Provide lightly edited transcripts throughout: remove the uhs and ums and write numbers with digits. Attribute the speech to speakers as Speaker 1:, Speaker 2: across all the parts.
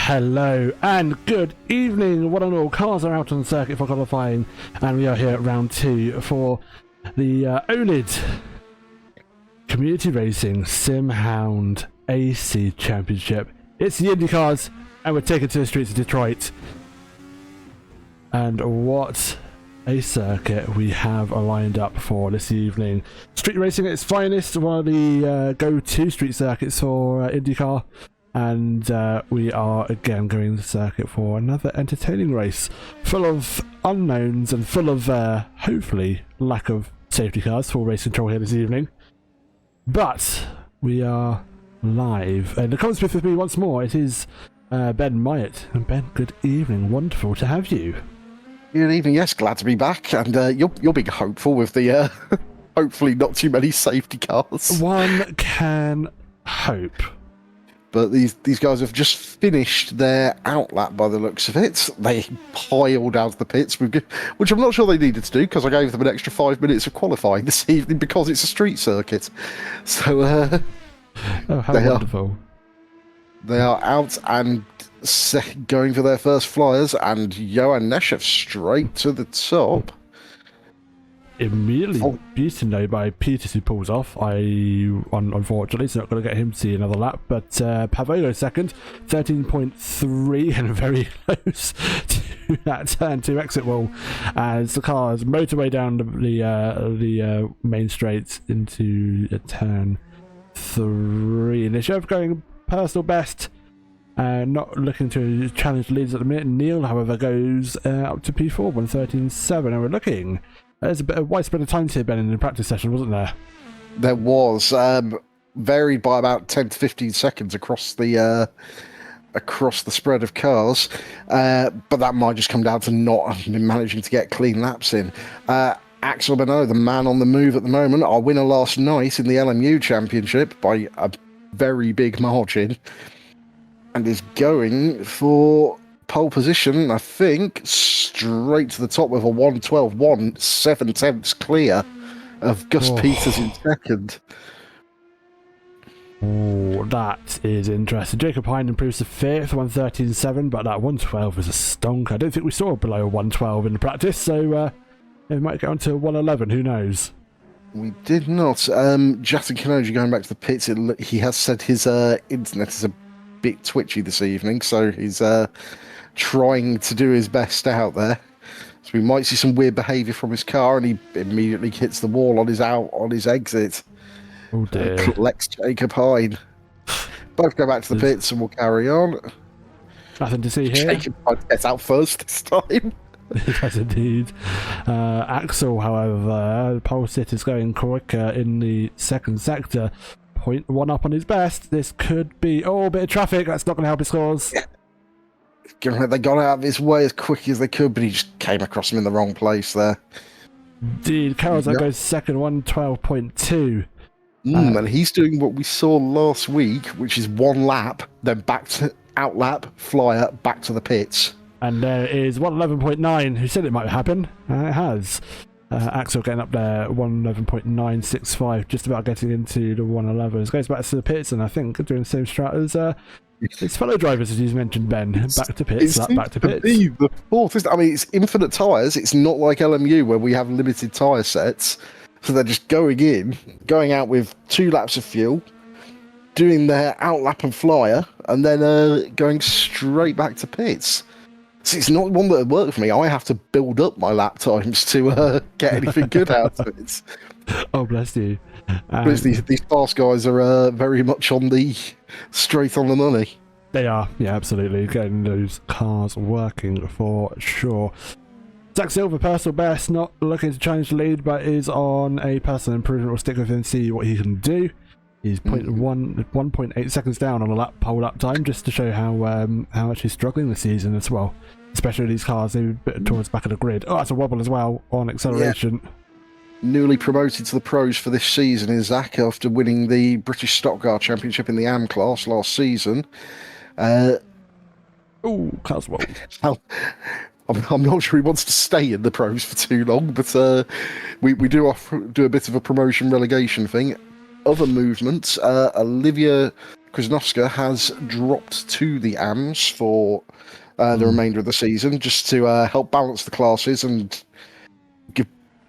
Speaker 1: Hello and good evening, one and all. Cars are out on the circuit for qualifying, and we are here at round 2 for the oNiD Community Racing Sim Hound AC Championship. It's the Indycars, and we're taken to the streets of Detroit. And what a circuit we have lined up for this evening. Street racing at its finest, one of the go-to street circuits for Indycar. And we are again going to the circuit for another entertaining race full of unknowns and full of hopefully lack of safety cars for race control here this evening. But we are live, and the comments with me once more. It is Ben Myatt. And Ben, good evening, wonderful to have you.
Speaker 2: Good evening, yes, glad to be back. And you're being hopeful with the hopefully not too many safety cars.
Speaker 1: One can hope.
Speaker 2: But these guys have just finished their outlap by the looks of it. They piled out of the pits, which I'm not sure they needed to do, because I gave them an extra 5 minutes of qualifying this evening because it's a street circuit. So
Speaker 1: oh, how wonderful.
Speaker 2: They are out and going for their first flyers, and Johan Neshev straight to the top.
Speaker 1: Immediately beaten though by Peters, who pulls off. Unfortunately, it's not going to get him to see another lap. But Pavolo second, 13.3, and very close to that turn 2 exit wall as the cars motorway down the main straight into turn 3. And Nishev going personal best. Not looking to challenge the leaders at the minute. Neil, however, goes up to P4, 113.7, and we're looking. There's a bit of widespread of times here, Ben, in the practice session, wasn't there?
Speaker 2: There was. Varied by about 10 to 15 seconds across the spread of cars. But that might just come down to not managing to get clean laps in. Axel Benoit, the man on the move at the moment, our winner last night in the LMU Championship by a very big margin, and is going for pole position, I think, straight to the top with a 1:12.1, 7/10 clear of Gus Peters in second.
Speaker 1: Oh, that is interesting. Jacob Hind improves to 5th, 113.7, but that 112 is a stonker. I don't think we saw below a 112 in the practice, so it might get on to 111, who knows?
Speaker 2: We did not. Jatin Kanoji going back to the pits, he has said his internet is a bit twitchy this evening, so he's trying to do his best out there. So we might see some weird behaviour from his car, and he immediately hits the wall on his exit.
Speaker 1: Oh dear.
Speaker 2: Collects Jacob Hyde. Both go back to the pits and we'll carry on.
Speaker 1: Nothing to see here.
Speaker 2: Jacob Hyde gets out first this time.
Speaker 1: It does indeed. Axel, however, pole sit is going quicker in the second sector. 0.1 up on his best. This could be... Oh, a bit of traffic. That's not going to help his scores.
Speaker 2: They got out of his way as quick as they could, but he just came across him in the wrong place there.
Speaker 1: Indeed. Carl's goes second, 112.2.
Speaker 2: And he's doing what we saw last week, which is one lap, then back to out lap, flyer, back to the pits.
Speaker 1: And there is 111.9. Who said it might happen? It has. Axel getting up there, 111.965, just about getting into the 111s. Goes back to the pits, and I think doing the same strat as his fellow drivers, as you mentioned, Ben. Back to pits, back to pits.
Speaker 2: The fourth, I mean, it's infinite tyres. It's not like LMU where we have limited tyre sets. So they're just going out with 2 laps of fuel, doing their out lap and flyer, and then going straight back to pits. So it's not one that would work for me. I have to build up my lap times to get anything good out of it.
Speaker 1: Oh, bless you.
Speaker 2: Because these fast guys are very much on the straight on the money.
Speaker 1: They are, yeah, absolutely. Getting those cars working for sure. Zach Silver, personal best, not looking to challenge the lead, but is on a personal improvement. We'll stick with him and see what he can do. He's 1.8 seconds down on a pole lap time, just to show how much he's struggling this season as well. Especially these cars, they're a bit towards the back of the grid. Oh, that's a wobble as well on acceleration.
Speaker 2: Yeah. Newly promoted to the pros for this season is Zach after winning the British Stock Car Championship in the AM class last season.
Speaker 1: Oh, cars wobble.
Speaker 2: I'm not sure he wants to stay in the pros for too long, but we do a bit of a promotion relegation thing. Other movements, Olivia Krasnowska has dropped to the AMs for the remainder of the season, just to help balance the classes and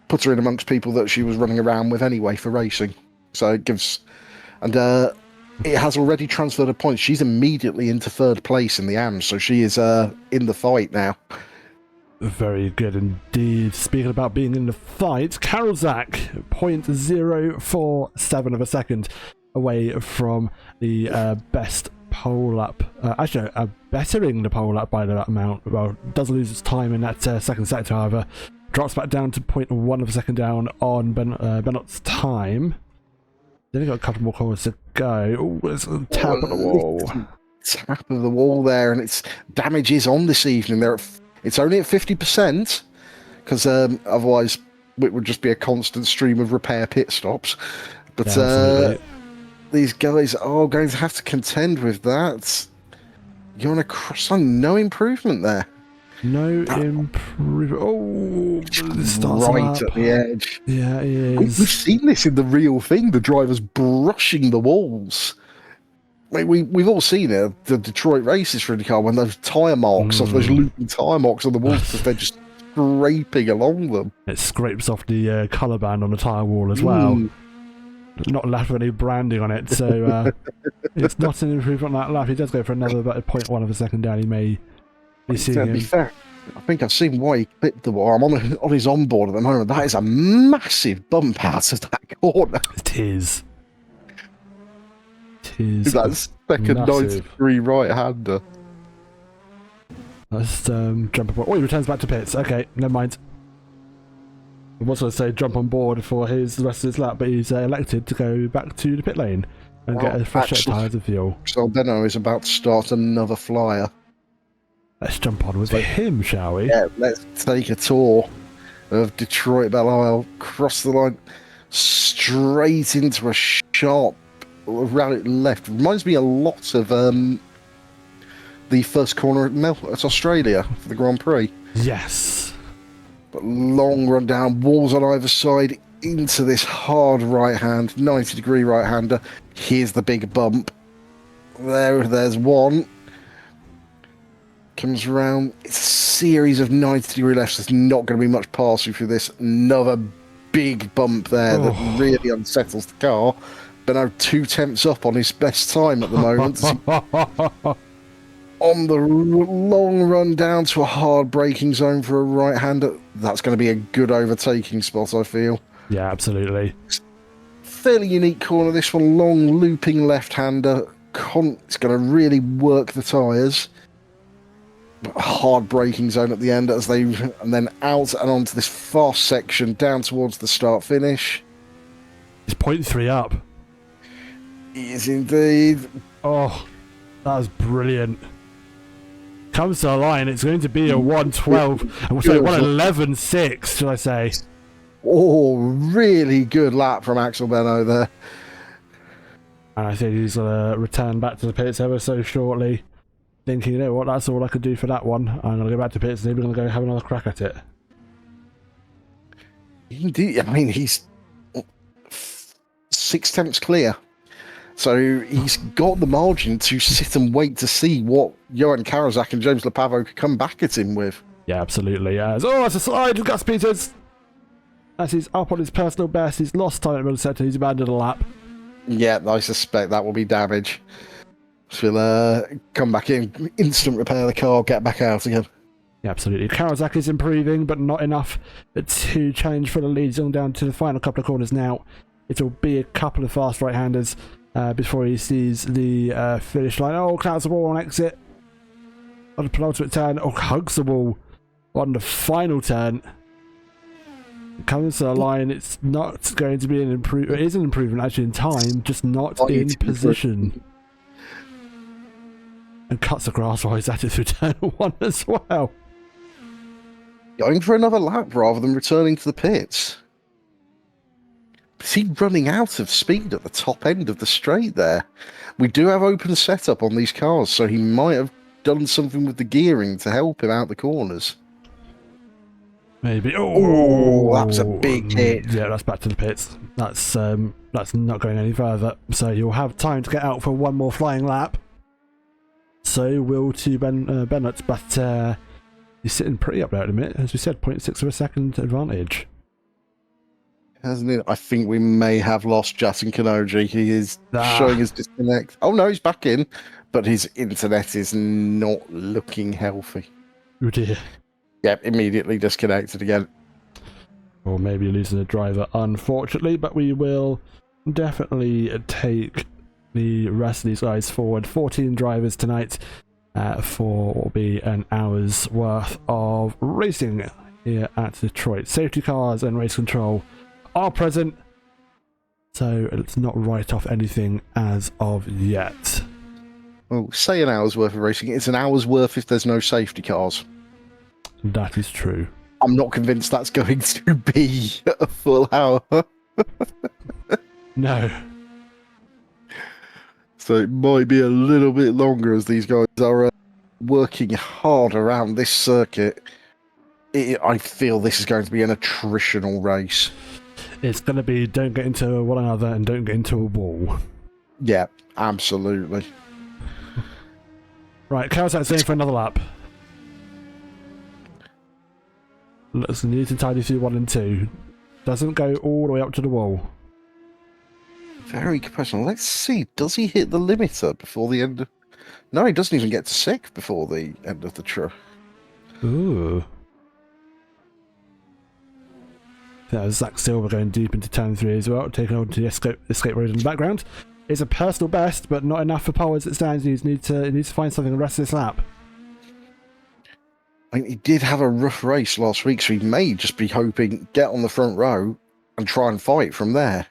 Speaker 2: put her in amongst people that she was running around with anyway for racing. So it gives... And it has already transferred her points. She's immediately into 3rd place in the AMs, so she is in the fight now.
Speaker 1: Very good indeed. Speaking about being in the fight, Carol Zach, 0.047 of a second away from the best pole lap. Actually, bettering the pole lap by that amount. Well, does lose its time in that second sector, however. Drops back down to 0.1 of a second down on Bennott's time. Then we've got a couple more corners to go. Oh, there's a tap on the wall.
Speaker 2: Tap of the wall there, and its damage is on this evening. It's only at 50%, because otherwise it would just be a constant stream of repair pit stops. But these guys are going to have to contend with that. You're on a cross-line, no improvement there.
Speaker 1: No improvement. Oh,
Speaker 2: right at the edge.
Speaker 1: Yeah, it is.
Speaker 2: We've seen this in the real thing, the drivers brushing the walls. We've all seen it, the Detroit races for Indycar, when those tyre marks, off those looping tyre marks on the walls, because they're just scraping along them.
Speaker 1: It scrapes off the colour band on the tyre wall as well. Not left with any branding on it, so it's not an improvement on that lap. He does go for another about 0.1 of a second down. He may be seeing him.
Speaker 2: To be fair, I think I've seen why he clipped the wall. I'm on his onboard at the moment. That is a massive bump out of that corner.
Speaker 1: It is.
Speaker 2: That's second 90-degree right-hander.
Speaker 1: Let's jump aboard. Oh, he returns back to pits. Okay, never mind. I was going to say jump on board for the rest of his lap, but he's elected to go back to the pit lane and get a fresh set of tyres of fuel.
Speaker 2: So Benno is about to start another flyer.
Speaker 1: Let's jump on with him, shall we?
Speaker 2: Yeah, let's take a tour of Detroit Belle Isle, cross the line, straight into a sharp right left. Reminds me a lot of the first corner at Australia for the Grand Prix.
Speaker 1: Yes.
Speaker 2: But long run down, walls on either side, into this hard right hand, 90-degree right-hander. Here's the big bump. There's one. Comes around. It's a series of 90-degree lefts. There's not going to be much passing through this. Another big bump there that really unsettles the car. But now 2 tenths up on his best time at the moment. On the long run down to a hard braking zone for a right-hander. That's going to be a good overtaking spot, I feel.
Speaker 1: Yeah, absolutely.
Speaker 2: Fairly unique corner, this one. Long looping left-hander. It's going to really work the tyres. hard braking zone at the end and then out and onto this fast section down towards the start finish.
Speaker 1: He's 0.3 up.
Speaker 2: He is indeed.
Speaker 1: Oh, that was brilliant. Comes to the line, it's going to be a 112. I'm sorry, 111.6, should I say?
Speaker 2: Oh, really good lap from Axel Benno there.
Speaker 1: And I think he's going to return back to the pits ever so shortly. Thinking, you know what, that's all I could do for that one. I'm going to go back to pits and we're going to go have another crack at it.
Speaker 2: Indeed, I mean, he's 6 tenths clear. So he's got the margin to sit and wait to see what Johan Karazak and James Lapavo could come back at him with.
Speaker 1: Yeah, absolutely. That's a slide with Gus Peters. As he's up on his personal best, he's lost time at the middle sector, he's abandoned a lap.
Speaker 2: Yeah, I suspect that will be damage. So he'll come back in, instant repair the car, get back out again.
Speaker 1: Yeah, absolutely. Karazak is improving, but not enough to challenge for the lead. On down to the final couple of corners now. It'll be a couple of fast right-handers before he sees the finish line. Oh, clouds the wall on exit. On the penultimate turn. Oh, hugs the wall on the final turn. It comes to the line. It's not going to be an improvement. It is an improvement actually in time, just not in position. And cuts the grass while he's at it through turn 1 as well.
Speaker 2: Going for another lap rather than returning to the pits. Is he running out of speed at the top end of the straight there? We do have open setup on these cars, so he might have done something with the gearing to help him out the corners.
Speaker 1: Maybe.
Speaker 2: Oh, that was a big hit.
Speaker 1: Yeah, that's back to the pits. That's not going any further. So you'll have time to get out for one more flying lap. So will to Bennett, but he's sitting pretty up there at the minute. As we said, 0.6 of a second advantage.
Speaker 2: Hasn't it? I think we may have lost Justin Kanoji. He is showing his disconnect. Oh no, he's back in, but his internet is not looking healthy.
Speaker 1: Oh dear.
Speaker 2: Yep, immediately disconnected again.
Speaker 1: Or maybe losing a driver, unfortunately, but we will definitely take the rest of these guys forward. 14 drivers tonight for what will be an hour's worth of racing here at Detroit. Safety cars and race control are present, so let's not write off anything as of yet.
Speaker 2: Well, say an hour's worth of racing. It's an hour's worth if there's no safety cars.
Speaker 1: That is true.
Speaker 2: I'm not convinced that's going to be a full hour.
Speaker 1: No.
Speaker 2: So it might be a little bit longer as these guys are working hard around this circuit. I feel this is going to be an attritional race.
Speaker 1: It's going to be don't get into one another and don't get into a wall.
Speaker 2: Yeah, absolutely.
Speaker 1: Right, Karazak's in for another lap. Looks neat and tidy through 1 and 2. Doesn't go all the way up to the wall.
Speaker 2: Very professional. Let's see. Does he hit the limiter before the end? No, he doesn't even get to 6th before the end of the trip.
Speaker 1: Ooh. Yeah, Zach Silver going deep into turn 3 as well, taking on to the escape road in the background. It's a personal best, but not enough for pole as it stands. He needs to find something the rest of this lap.
Speaker 2: I mean, he did have a rough race last week, so he may just be hoping get on the front row and try and fight from there.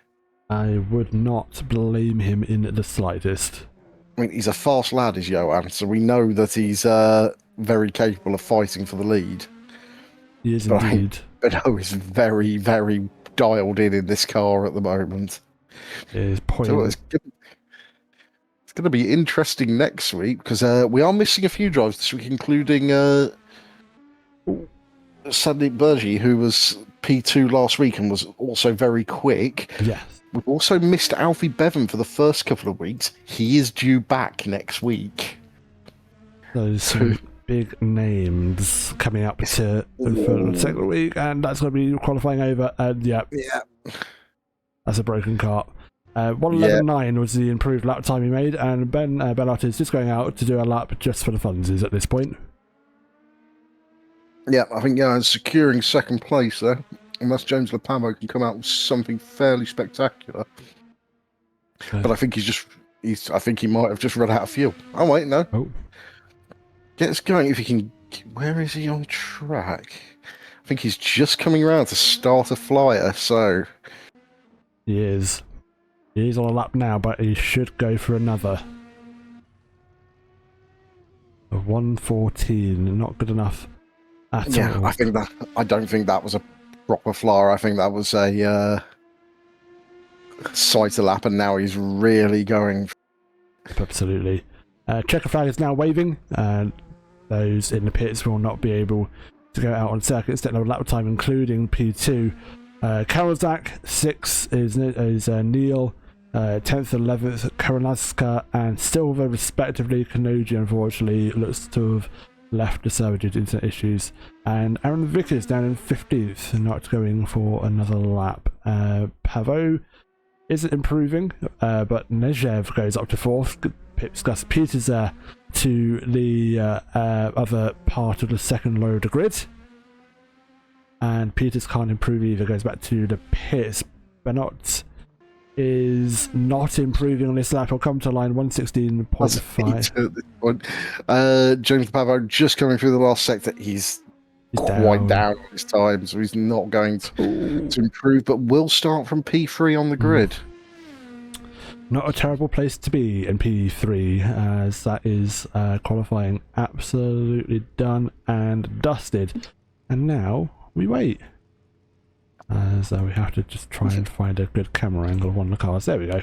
Speaker 1: I would not blame him in the slightest.
Speaker 2: I mean, he's a fast lad, is Johan, so we know that he's very capable of fighting for the lead.
Speaker 1: He is indeed.
Speaker 2: But is very, very dialed in this car at the moment.
Speaker 1: It is
Speaker 2: So it's going to be interesting next week because we are missing a few drivers this week, including Sandeep Burji, who was P2 last week and was also very quick.
Speaker 1: Yes.
Speaker 2: We've also missed Alfie Bevan for the first couple of weeks. He is due back next week.
Speaker 1: Those big names coming up to for the second week, and that's going to be qualifying over. And yeah, that's a broken cart. 1:11.9 was the improved lap time he made, and Ben Bellot is just going out to do a lap just for the funsies at this point.
Speaker 2: Yeah, I think securing second place there, unless James Lapamo can come out with something fairly spectacular. Okay. But I think I think he might have just run out of fuel. Oh wait, no.
Speaker 1: Oh.
Speaker 2: Gets going if he can Where is he on track? I think he's just coming around to start a flyer, so...
Speaker 1: He is. He's on a lap now, but he should go for another. A 1:14, not good enough at all.
Speaker 2: I don't think that was a proper flyer. I think that was a sighter lap, and now he's really going.
Speaker 1: Absolutely. Checker flag is now waving, and those in the pits will not be able to go out on circuit. Instead of lap time, including P2. Karolzak 6th is Neil. 10th, 11th, Karolaska and Silver respectively. Kanoji unfortunately looks to have left the server due to internet issues, and Aaron Vickers down in 15th, not going for another lap. Pavo isn't improving, but Negev goes up to 4th. Gus Peters to the other part of the second low of the grid, and Peters can't improve either, goes back to the pits. Bernot is not improving on this lap. I'll come to line 116.5.
Speaker 2: James Pavo just coming through the last sector. He's quite down this time, so he's not going to improve, but will start from P3 on the grid.
Speaker 1: Not a terrible place to be in P3, as that is qualifying absolutely done and dusted. And now we wait. So we have to just try and find a good camera angle of one of the cars. There we go.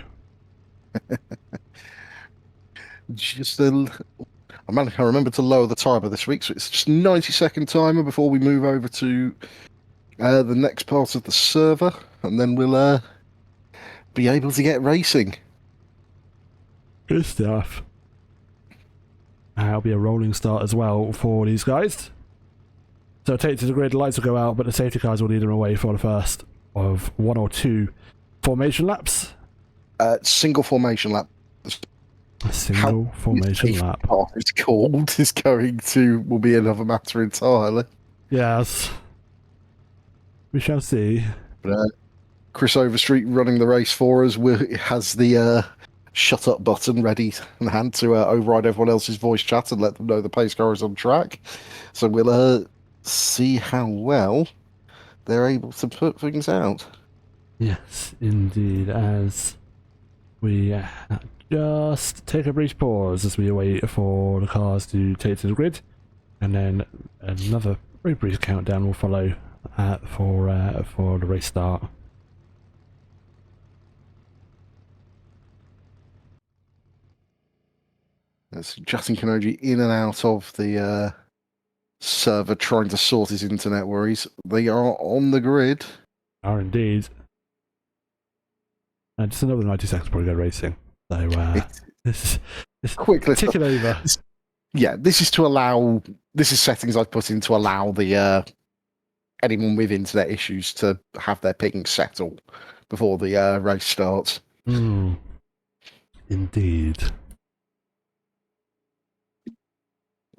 Speaker 2: I remember to lower the timer this week, so it's just 90-second timer before we move over to the next part of the server, and then we'll be able to get racing.
Speaker 1: Good stuff. That'll be a rolling start as well for these guys. So take to the grid, lights will go out, but the safety cars will lead them away for the first of 1 or 2 formation laps.
Speaker 2: Single formation lap.
Speaker 1: A single formation lap.
Speaker 2: It's called will be another matter entirely.
Speaker 1: Yes. We shall see.
Speaker 2: But, Chris Overstreet running the race for us has the shut up button ready in hand to override everyone else's voice chat and let them know the pace car is on track. So we'll see how well they're able to put things out.
Speaker 1: Yes, indeed, as we just take a brief pause as we wait for the cars to take to the grid, and then another very brief countdown will follow for the race start.
Speaker 2: That's Justin Kanoji in and out of the server trying to sort his internet worries. They are on the grid.
Speaker 1: Are indeed. And just another 90 seconds before we go racing. So this is
Speaker 2: quickly
Speaker 1: tick it over.
Speaker 2: This is settings I've put in to allow the anyone with internet issues to have their ping settle before the race starts.
Speaker 1: Indeed.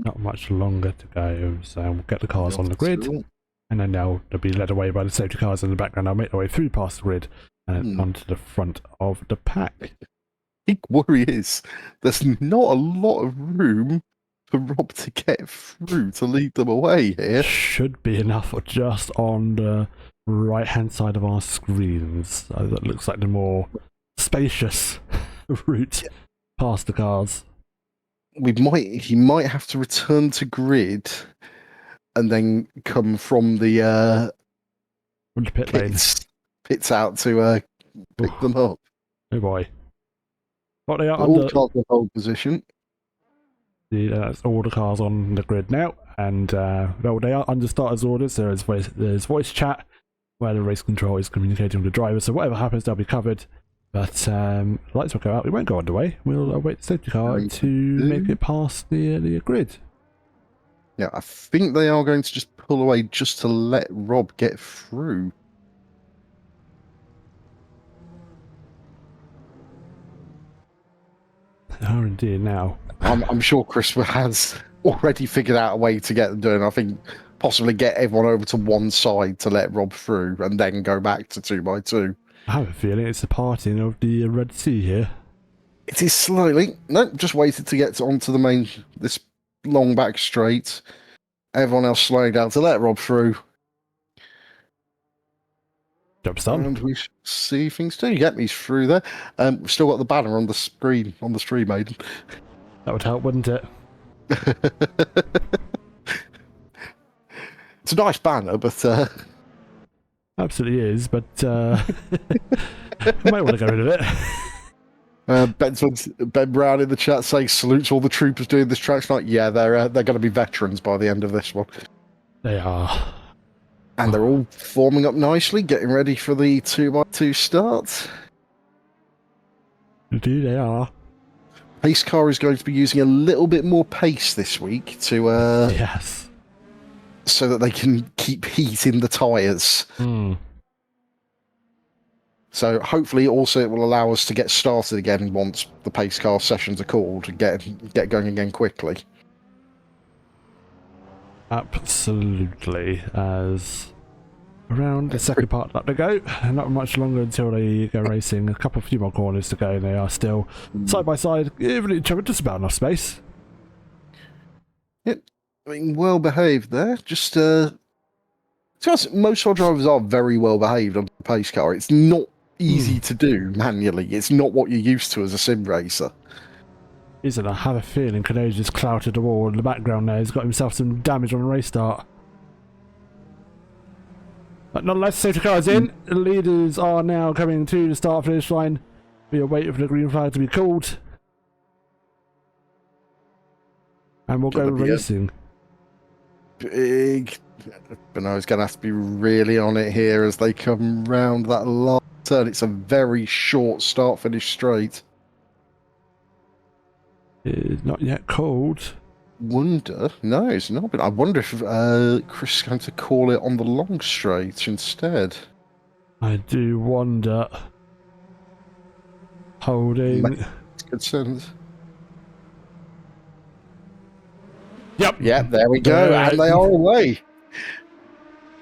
Speaker 1: Not much longer to go, so we'll get the cars on the grid, and then they'll be led away by the safety cars in the background. They'll make their way through past the grid and onto the front of the pack.
Speaker 2: Big worry is there's not a lot of room for Rob to get through to lead them away here.
Speaker 1: Should be enough just on the right hand side of our screens. So that looks like the more spacious route past the cars.
Speaker 2: He might have to return to grid and then come from the
Speaker 1: pit lane.
Speaker 2: Pits out to pick them up.
Speaker 1: Oh boy. But they are
Speaker 2: all cars in hold position.
Speaker 1: That's all the cars on the grid now, and they are under starters orders. There's voice chat where the race control is communicating with the driver, so whatever happens they'll be covered. But lights will go out. We won't go underway. We'll await the safety car to make it past the grid.
Speaker 2: Yeah, I think they are going to just pull away just to let Rob get through.
Speaker 1: They are indeed now.
Speaker 2: I'm sure Chris has already figured out a way to get them doing. I think possibly get everyone over to one side to let Rob through and then go back to 2x2.
Speaker 1: I have a feeling it's the parting of the Red Sea here.
Speaker 2: It is slightly. No, just waited to get onto the main, this long back straight. Everyone else slowing down to let Rob through.
Speaker 1: Job's done.
Speaker 2: And we see things too. Yep, he's through there. We've still got the banner on the screen on the stream, Aiden.
Speaker 1: That would help, wouldn't it?
Speaker 2: It's a nice banner, but
Speaker 1: Absolutely is, but I might want to get rid of it.
Speaker 2: Ben Brown in the chat saying salutes all the troopers doing this track tonight. Yeah, they're going to be veterans by the end of this one.
Speaker 1: They are.
Speaker 2: And they're all forming up nicely, getting ready for the 2x2 start.
Speaker 1: Indeed, they are.
Speaker 2: Pace car is going to be using a little bit more pace this week to
Speaker 1: Yes.
Speaker 2: so that they can keep heat in the tyres. So hopefully also it will allow us to get started again once the pace car sessions are called and get going again quickly.
Speaker 1: Absolutely. As around the second part lap to go, not much longer until they go racing. A few more corners to go, and they are still side by side, giving each other just about enough space.
Speaker 2: Yep, I mean, well behaved there. Just most of our drivers are very well behaved on the pace car. It's not easy to do manually. It's not what you're used to as a sim racer.
Speaker 1: Isn't I have a feeling Kanoja just clouted the wall in the background there. He's got himself some damage on the race start. But nonetheless, safety car is in. The leaders are now coming to the start finish line. We are waiting for the green flag to be called. And we'll go racing.
Speaker 2: Big. But no, it's going to have to be really on it here as they come round that last turn. It's a very short start finish straight.
Speaker 1: It's not yet called.
Speaker 2: Wonder? No, it's not. But I wonder if Chris is going to call it on the long straight instead.
Speaker 1: I do wonder. Holding.
Speaker 2: Makes good sense.
Speaker 1: Yep.
Speaker 2: Yeah, there we go. And they are away.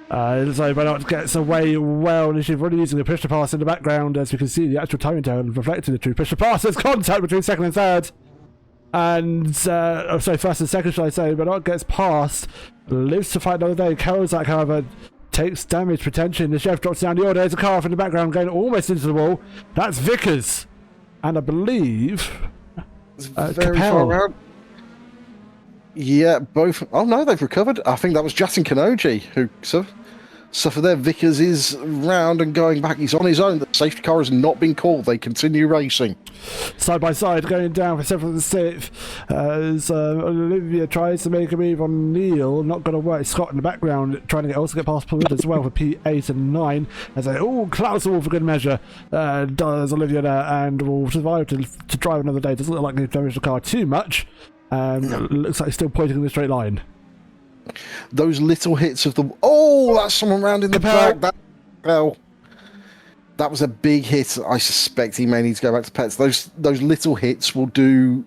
Speaker 1: So Bernard gets away well, and she's already using the push to pass in the background. As you can see, the actual timing tone reflecting the true push to pass. There's contact between second and third. And, first and second, should I say. Bernard gets past, lives to fight another day. Karolzak, however, takes damage potentially. The chef drops down the order. There's a car off in the background going almost into the wall. That's Vickers. And I believe.
Speaker 2: Very far out. Yeah, both. Oh no, they've recovered. I think that was Jatin Kanoji who suffered there. Vickers is round and going back. He's on his own. The safety car has not been called. They continue racing.
Speaker 1: Side by side, going down for 7th and 6th. As Olivia tries to make a move on Neil. Not going to work. Scott in the background trying to also get past Paul as well for P8 and 9. As they clouds the wall for good measure. Does Olivia there and will survive to drive another day. Doesn't look like they've damaged the car too much. Looks like it's still pointing in the straight line.
Speaker 2: Those little hits of the... Oh, that's someone round in the back. That was a big hit. I suspect he may need to go back to pets. Those little hits will do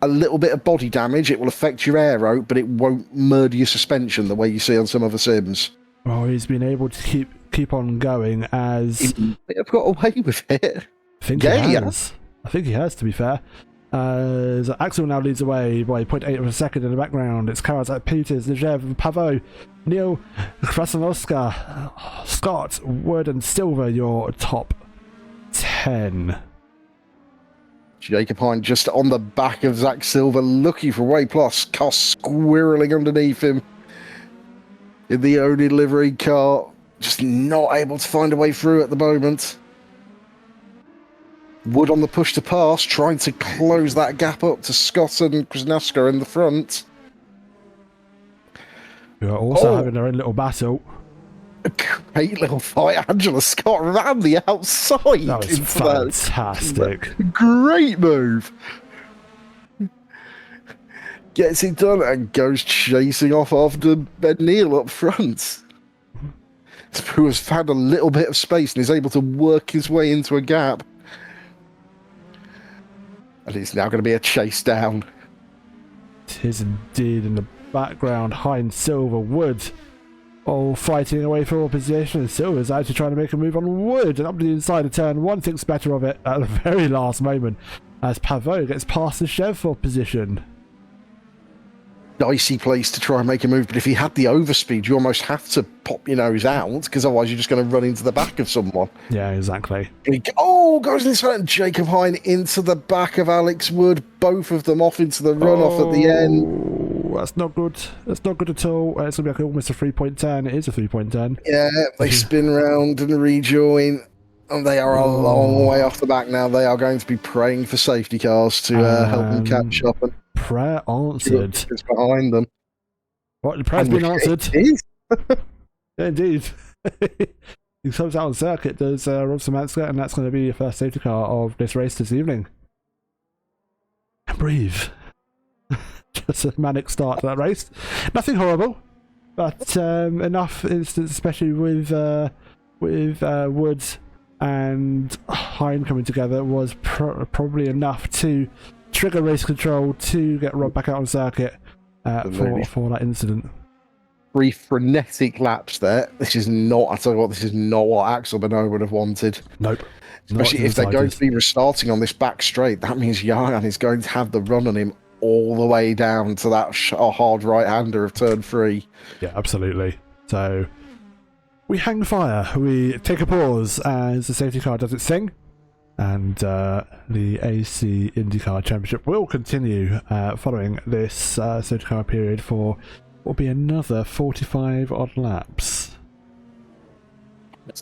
Speaker 2: a little bit of body damage. It will affect your aero, but it won't murder your suspension the way you see on some other sims.
Speaker 1: Well, he's been able to keep on going as...
Speaker 2: He may have got away with it.
Speaker 1: I think he has. I think he has, to be fair. Axel now leads away by 0.8 of a second in the background. It's Karolzak, Peters, Nijev, Pavot, Neil, Krasnoska, Scott, Wood, and Silver, your top 10.
Speaker 2: Jacob Hind just on the back of Zach Silver, looking for way plus. Car squirreling underneath him in the oNiD livery car. Just not able to find a way through at the moment. Wood on the push to pass, trying to close that gap up to Scott and Krasnoska in the front.
Speaker 1: Who are also having their own little battle.
Speaker 2: A great little fight. Angela Scott ran the outside.
Speaker 1: That was fantastic.
Speaker 2: Great move. Gets it done and goes chasing off after Ben Neal up front, who has found a little bit of space and is able to work his way into a gap. And it's now going to be a chase down.
Speaker 1: It is indeed in the background. Hind, Silver, Wood, all fighting away for all position. And Silver's actually trying to make a move on Wood and up to the inside of turn one. Thinks better of it at the very last moment as Pavot gets past the Chev for position.
Speaker 2: dicey place to try and make a move. But if he had the overspeed, you almost have to pop your nose out, because otherwise you're just going to run into the back of someone.
Speaker 1: Yeah, exactly.
Speaker 2: Goes in this front. Jacob Hine into the back of Alex Wood. Both of them off into the runoff at the end.
Speaker 1: That's not good. That's not good at all. It's going to be like almost a 3-point turn. It is a 3-point turn.
Speaker 2: Yeah, they spin round and rejoin. And they are a long way off the back now. They are going to be praying for safety cars to help them catch up. And
Speaker 1: prayer answered.
Speaker 2: It's behind them.
Speaker 1: What? The prayer's been answered?
Speaker 2: It is.
Speaker 1: Yeah, indeed. He comes out on circuit, does Robson Mansker, and that's going to be your first safety car of this race this evening. And breathe. Just a manic start to that race. Nothing horrible, but enough instance, especially with Woods and Hine coming together, was probably enough to trigger race control to get Rob back out on circuit for that incident.
Speaker 2: 3 frenetic laps there. This is not, I tell you what, this is not what Axel Benoit would have wanted.
Speaker 1: Nope.
Speaker 2: Especially if they're going to be restarting on this back straight. That means Jan is going to have the run on him all the way down to that hard right-hander of turn 3.
Speaker 1: Yeah, absolutely. So we hang fire. We take a pause as the safety car does its thing. And the AC Indycar Championship will continue following this safety car period for what will be another 45 odd laps.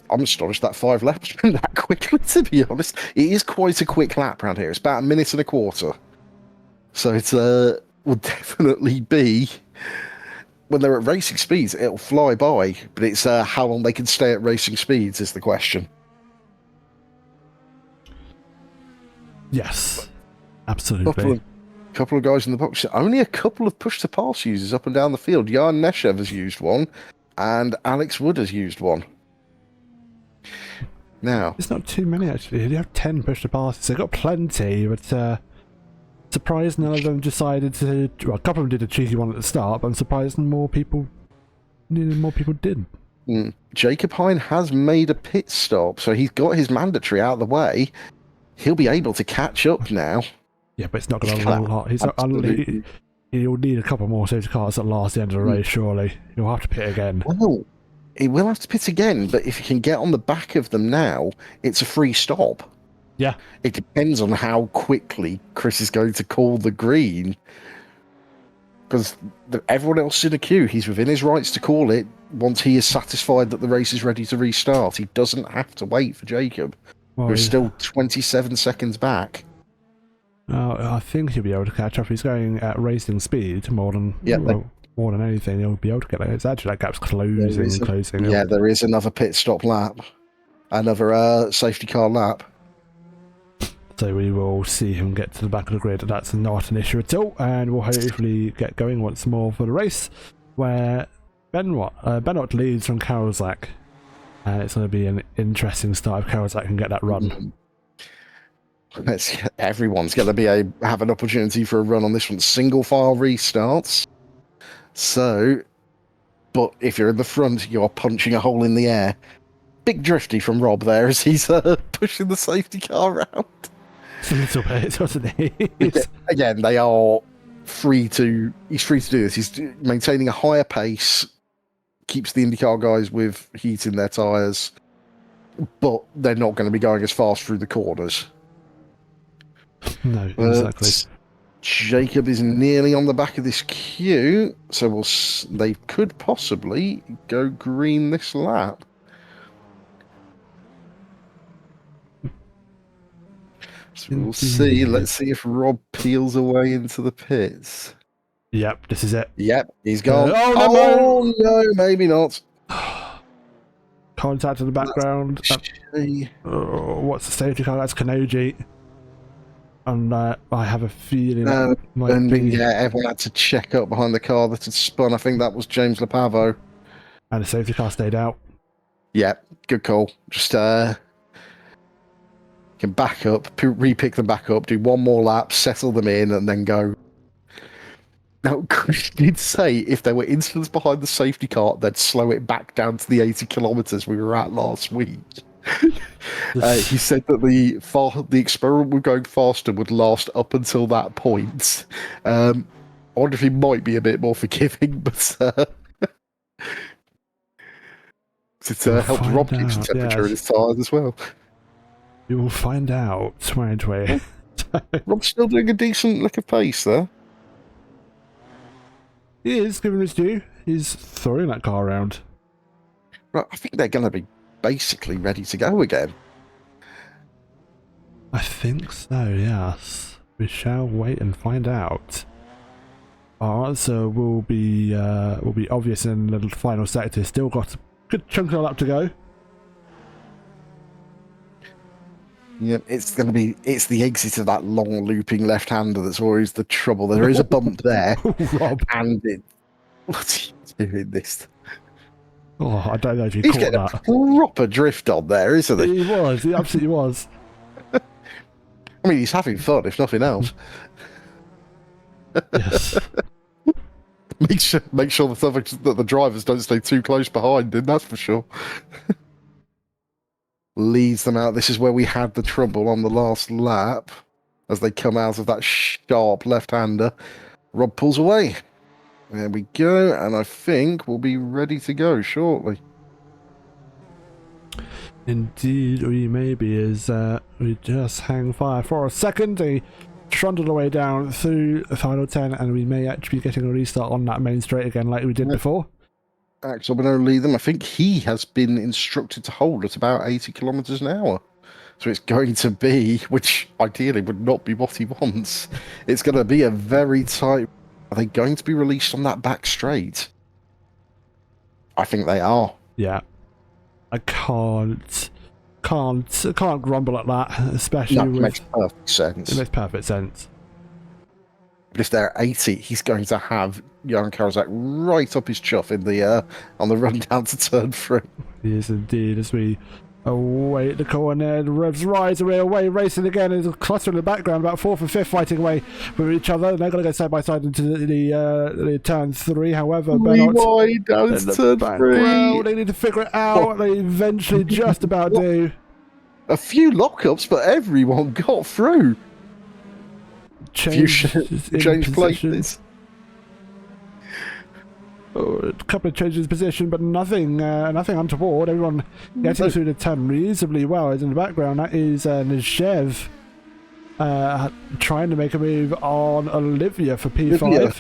Speaker 2: I'm astonished that 5 laps been that quickly, to be honest. It is quite a quick lap around here. It's about 1.25 minutes. So it's will definitely be, when they're at racing speeds, it'll fly by. But it's how long they can stay at racing speeds is the question.
Speaker 1: Yes, absolutely.
Speaker 2: Couple of guys in the box. Only a couple of push-to-pass users up and down the field. Jan Neshev has used one, and Alex Wood has used one. Now,
Speaker 1: it's not too many actually. You have 10 push-to-passes. They've got plenty, but surprised none of them decided to. Well, a couple of them did a cheeky one at the start, but I'm surprised more people did.
Speaker 2: Jacob Hine has made a pit stop, so he's got his mandatory out of the way. He'll be able to catch up now.
Speaker 1: Yeah, but it's not going to last. He'll need a couple more safety cars at last the end of the race, surely. He'll have to pit again.
Speaker 2: Well, he will have to pit again, but if he can get on the back of them now, it's a free stop.
Speaker 1: Yeah.
Speaker 2: It depends on how quickly Chris is going to call the green. Because everyone else in the queue, he's within his rights to call it once he is satisfied that the race is ready to restart. He doesn't have to wait for Jacob.
Speaker 1: Well,
Speaker 2: We're still 27 seconds back.
Speaker 1: I think he'll be able to catch up. He's going at racing speed more than anything. He'll be able to get that. It's actually that gap's closing.
Speaker 2: Yeah, there is another pit stop lap, another safety car lap.
Speaker 1: So we will see him get to the back of the grid. That's not an issue at all, and we'll hopefully get going once more for the race, where Benoit leads from Karolzak, and it's going to be an interesting start if Karolzak can get that run.
Speaker 2: Everyone's going to have an opportunity for a run on this one. Single file restarts. So, but if you're in the front, you're punching a hole in the air. Big drifty from Rob there as he's pushing the safety car around.
Speaker 1: It's a little bit, wasn't he?
Speaker 2: Again, they are free to. He's free to do this. He's maintaining a higher pace, keeps the IndyCar guys with heat in their tyres, but they're not going to be going as fast through the corners.
Speaker 1: No, exactly.
Speaker 2: Jacob is nearly on the back of this queue, so they could possibly go green this lap. So we'll see. Let's see if Rob peels away into the pits.
Speaker 1: Yep, this is it.
Speaker 2: Yep, he's gone.
Speaker 1: No,
Speaker 2: maybe not.
Speaker 1: Contact in the background. What's the safety car? That's Kanoji. And I have a feeling
Speaker 2: everyone had to check up behind the car that had spun. I think that was James Lapavo.
Speaker 1: And the safety car stayed out.
Speaker 2: Yeah, good call. Just can back up, re-pick them back up, do one more lap, settle them in, and then go. Now, Chris did say if there were incidents behind the safety car, they'd slow it back down to the 80 kilometres we were at last week. He said that the experiment with going faster would last up until that point. I wonder if he might be a bit more forgiving, but it helps Rob keep some temperature in his tyres as well.
Speaker 1: You will find out, won't we?
Speaker 2: Rob's still doing a decent lick of pace there.
Speaker 1: He is giving his due. He's throwing that car around.
Speaker 2: Right, I think they're going to be basically ready to go again.
Speaker 1: I think so, yes. We shall wait and find out. Our answer will be obvious in the final sector. Still got a good chunk of the lap to go.
Speaker 2: Yeah, it's the exit of that long looping left-hander that's always the trouble. There is a bump there,
Speaker 1: Rob.
Speaker 2: And what's he doing this?
Speaker 1: Oh, I don't know if you
Speaker 2: He's
Speaker 1: caught
Speaker 2: getting
Speaker 1: that.
Speaker 2: a proper drift on there, isn't he?
Speaker 1: He was. He absolutely was.
Speaker 2: I mean, he's having fun, if nothing else.
Speaker 1: Yes.
Speaker 2: Make sure that the drivers don't stay too close behind him, that's for sure. Leads them out. This is where we had the trouble on the last lap. As they come out of that sharp left-hander. Rob pulls away. There we go, and I think we'll be ready to go shortly.
Speaker 1: Indeed, we may be, as we just hang fire for a second. He trundled away down through the final 10, and we may actually be getting a restart on that main straight again like we did before.
Speaker 2: Axel Beno lead them. I think he has been instructed to hold at about 80 kilometres an hour. So it's going to be, which ideally would not be what he wants, it's going to be a very tight... Are they going to be released on that back straight? I think they are.
Speaker 1: Yeah. I can't grumble at that, especially
Speaker 2: No,
Speaker 1: with...
Speaker 2: it makes perfect sense.
Speaker 1: It makes perfect sense.
Speaker 2: But if they're 80, he's going to have Jan Karaszak right up his chuff in the on the run down to turn 3.
Speaker 1: He is indeed, as we await the corner. The revs rise away, racing again. There's a cluster in the background, about 4th and 5th fighting away with each other. They're going to go side by side into the turn 3. However,
Speaker 2: wide down to turn 3.
Speaker 1: They need to figure it out. They eventually just about do.
Speaker 2: A few lockups, but everyone got through. Change places.
Speaker 1: Oh, a couple of changes of position, but nothing untoward. Everyone getting through the turn reasonably well. Is in the background. That is Nezhev trying to make a move on Olivia for P5.
Speaker 2: Olivia.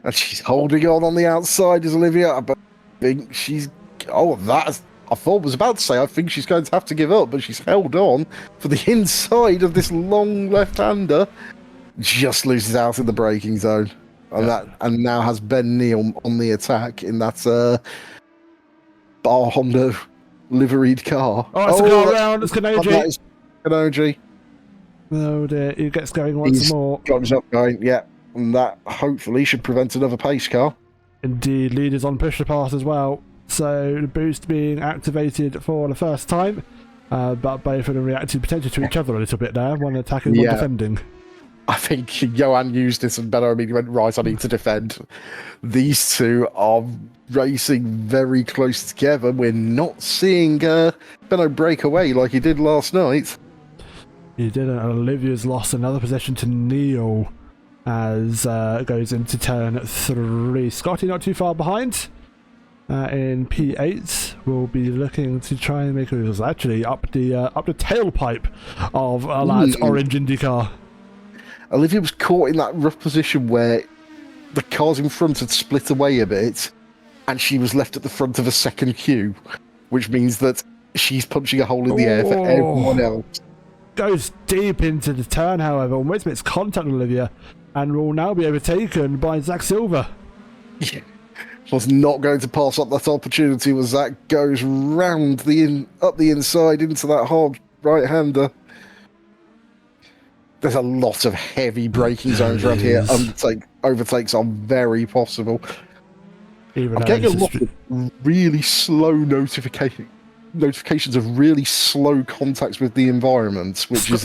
Speaker 2: And she's holding on the outside as Olivia. But I think she's... Oh, that's... I thought was about to say, I think she's going to have to give up, but she's held on for the inside of this long left-hander. Just loses out in the braking zone. And now has Ben Neal on the attack in that Bar Honda liveried car.
Speaker 1: Oh, it's a car around. It's Kanoji.
Speaker 2: Kanoji.
Speaker 1: Oh dear, he gets going once more.
Speaker 2: Comes up going, yeah. And that hopefully should prevent another pace car.
Speaker 1: Indeed, leaders on push to pass as well. So the boost being activated for the first time. But both of them reacted potentially to each other a little bit there. One attacking, one defending.
Speaker 2: I think Johan used this and Benno immediately went, right, I need to defend. These two are racing very close together. We're not seeing Benno break away like he did last night.
Speaker 1: He did, and Olivia's lost another position to Neil as it goes into turn 3. Scotty not too far behind. In P8, we'll be looking to try and make it actually up the tailpipe of a lad's orange Indycar.
Speaker 2: Olivia was caught in that rough position where the cars in front had split away a bit, and she was left at the front of a second queue, which means that she's punching a hole in the air for everyone else.
Speaker 1: Goes deep into the turn, however, almost makes contact with Olivia, and will now be overtaken by Zach Silver.
Speaker 2: Yeah. Was not going to pass up that opportunity as Zach goes round up the inside into that hard right-hander. There's a lot of heavy braking zones around here. Overtakes are very possible. I'm getting a lot of really slow notifications of really slow contacts with the environment, which is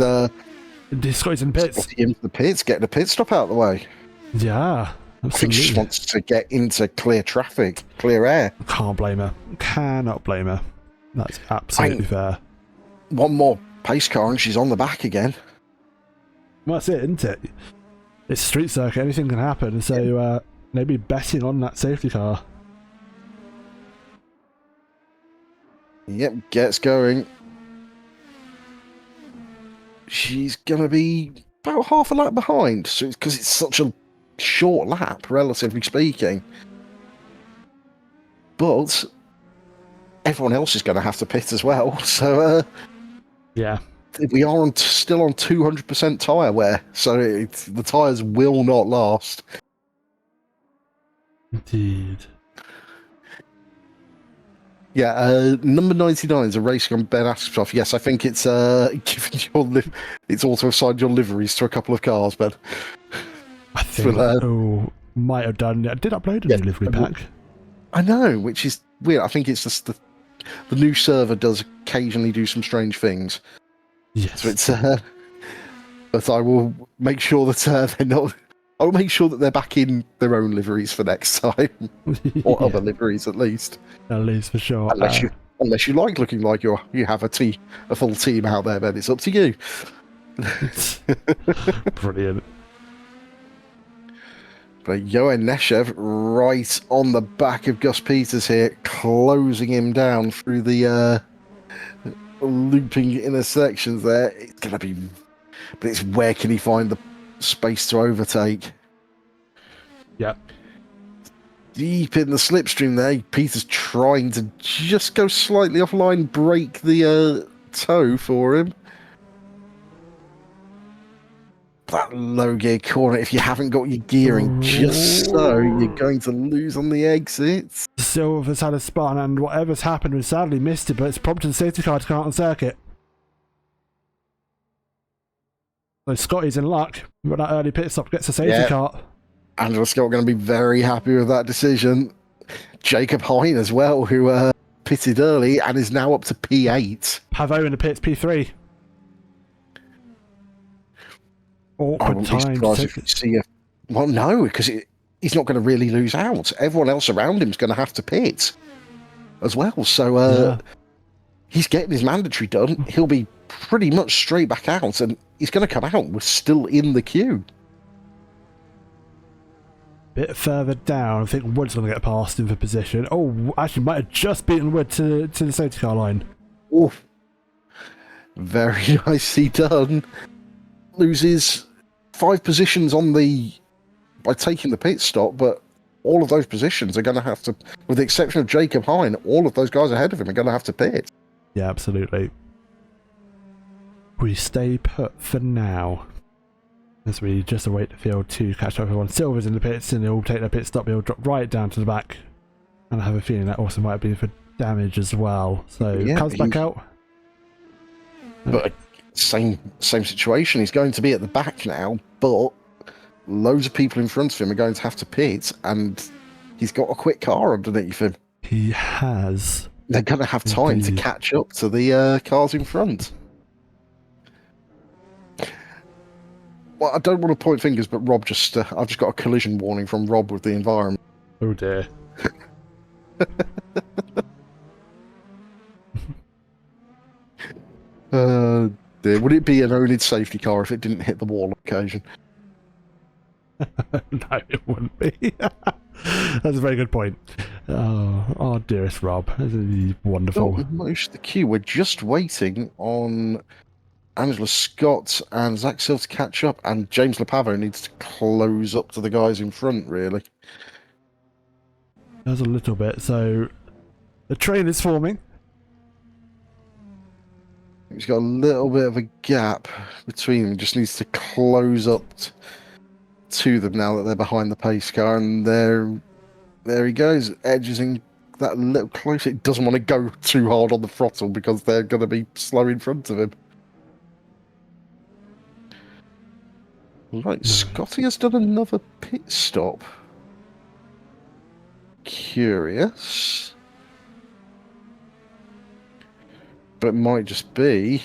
Speaker 1: Scotty's in pits.
Speaker 2: Into the pits, getting a pit stop out of the way.
Speaker 1: Yeah.
Speaker 2: I think she just wants to get into clear traffic, clear air.
Speaker 1: Can't blame her. Cannot blame her. That's absolutely fair.
Speaker 2: One more pace car and she's on the back again.
Speaker 1: Well, that's it, isn't it? It's a street circuit, anything can happen, so maybe betting on that safety car.
Speaker 2: Yep, gets going. She's going to be about half a lap behind, so because it's such a short lap, relatively speaking. But everyone else is going to have to pit as well, so
Speaker 1: Yeah.
Speaker 2: we are still on 200% tyre wear, so the tyres will not last.
Speaker 1: Indeed.
Speaker 2: Yeah, number 99 is a racing on Ben Askershoff. Yes, I think it's given it's also assigned your liveries to a couple of cars, Ben.
Speaker 1: I think might have done. I did upload a new livery pack.
Speaker 2: I know, which is weird. I think it's just the new server does occasionally do some strange things.
Speaker 1: Yes.
Speaker 2: So it's but I will make sure that they're not. I'll make sure that they're back in their own liveries for next time, or other liveries at least.
Speaker 1: At least for sure.
Speaker 2: Unless you like looking like you have a full team out there, then it's up to you.
Speaker 1: Brilliant.
Speaker 2: But Johan Neshev right on the back of Gus Peters here, closing him down through the looping intersections there. It's going to be... But it's where can he find the space to overtake?
Speaker 1: Yep.
Speaker 2: Deep in the slipstream there, Peters trying to just go slightly offline, break the toe for him. That low gear corner, if you haven't got your gearing just so, you're going to lose on the exits.
Speaker 1: Silver's had a spun, and whatever's happened, we sadly missed it, but it's prompted the safety car to come out on circuit. So Scotty's in luck, but that early pit stop gets a safety car.
Speaker 2: Angela Scott going to be very happy with that decision. Jacob Hine as well, who pitted early and is now up to P8.
Speaker 1: Pavo in the pits, P3. Awkward time.
Speaker 2: Well, no, because he's not going to really lose out. Everyone else around him is going to have to pit as well. So he's getting his mandatory done. He'll be pretty much straight back out, and he's going to come out. We're still in the queue.
Speaker 1: Bit further down, I think Wood's going to get past him for position. Oh, actually, might have just beaten Wood to the safety car line.
Speaker 2: Oh, very nicely done. Loses 5 positions by taking the pit stop, but all of those positions are going to have to, with the exception of Jacob Hine, all of those guys ahead of him are going to have to pit.
Speaker 1: Yeah, absolutely. We stay put for now, as we just await the field to catch up with everyone. Silver's in the pits, and he'll take their pit stop, he'll drop right down to the back, and I have a feeling that also might be for damage as well. So comes back out.
Speaker 2: But same situation. He's going to be at the back now, but loads of people in front of him are going to have to pit, and he's got a quick car underneath him.
Speaker 1: He has.
Speaker 2: They're going to have time to catch up to the cars in front. Well, I don't want to point fingers, but Rob I've just got a collision warning from Rob with the environment.
Speaker 1: Oh dear.
Speaker 2: Dear. Would it be an oNiD safety car if it didn't hit the wall on occasion?
Speaker 1: No, it wouldn't be. That's a very good point. Oh, dearest Rob. This is wonderful.
Speaker 2: Most of the queue. We're just waiting on Angela Scott and Zach Silver to catch up, and James Lapavo needs to close up to the guys in front, really.
Speaker 1: There's a little bit. So the train is forming.
Speaker 2: He's got a little bit of a gap between them. Just needs to close up to them now that they're behind the pace car, and there he goes, edging that a little closer. It doesn't want to go too hard on the throttle because they're going to be slow in front of him. Right, Scotty has done another pit stop. Curious. But it might just be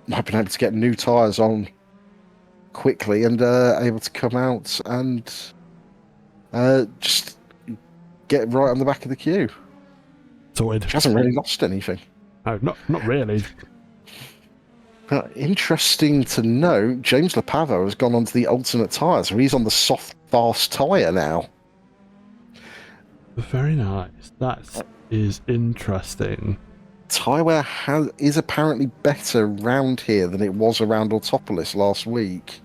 Speaker 2: might be able to get new tyres on quickly and able to come out and just get right on the back of the queue.
Speaker 1: Sorted.
Speaker 2: She hasn't really lost anything.
Speaker 1: No, not really.
Speaker 2: Interesting to note, James Lapavo has gone onto the alternate tyre, so he's on the soft, fast tyre now.
Speaker 1: Very nice. That is interesting.
Speaker 2: Tyre wear is apparently better round here than it was around Autopolis last week.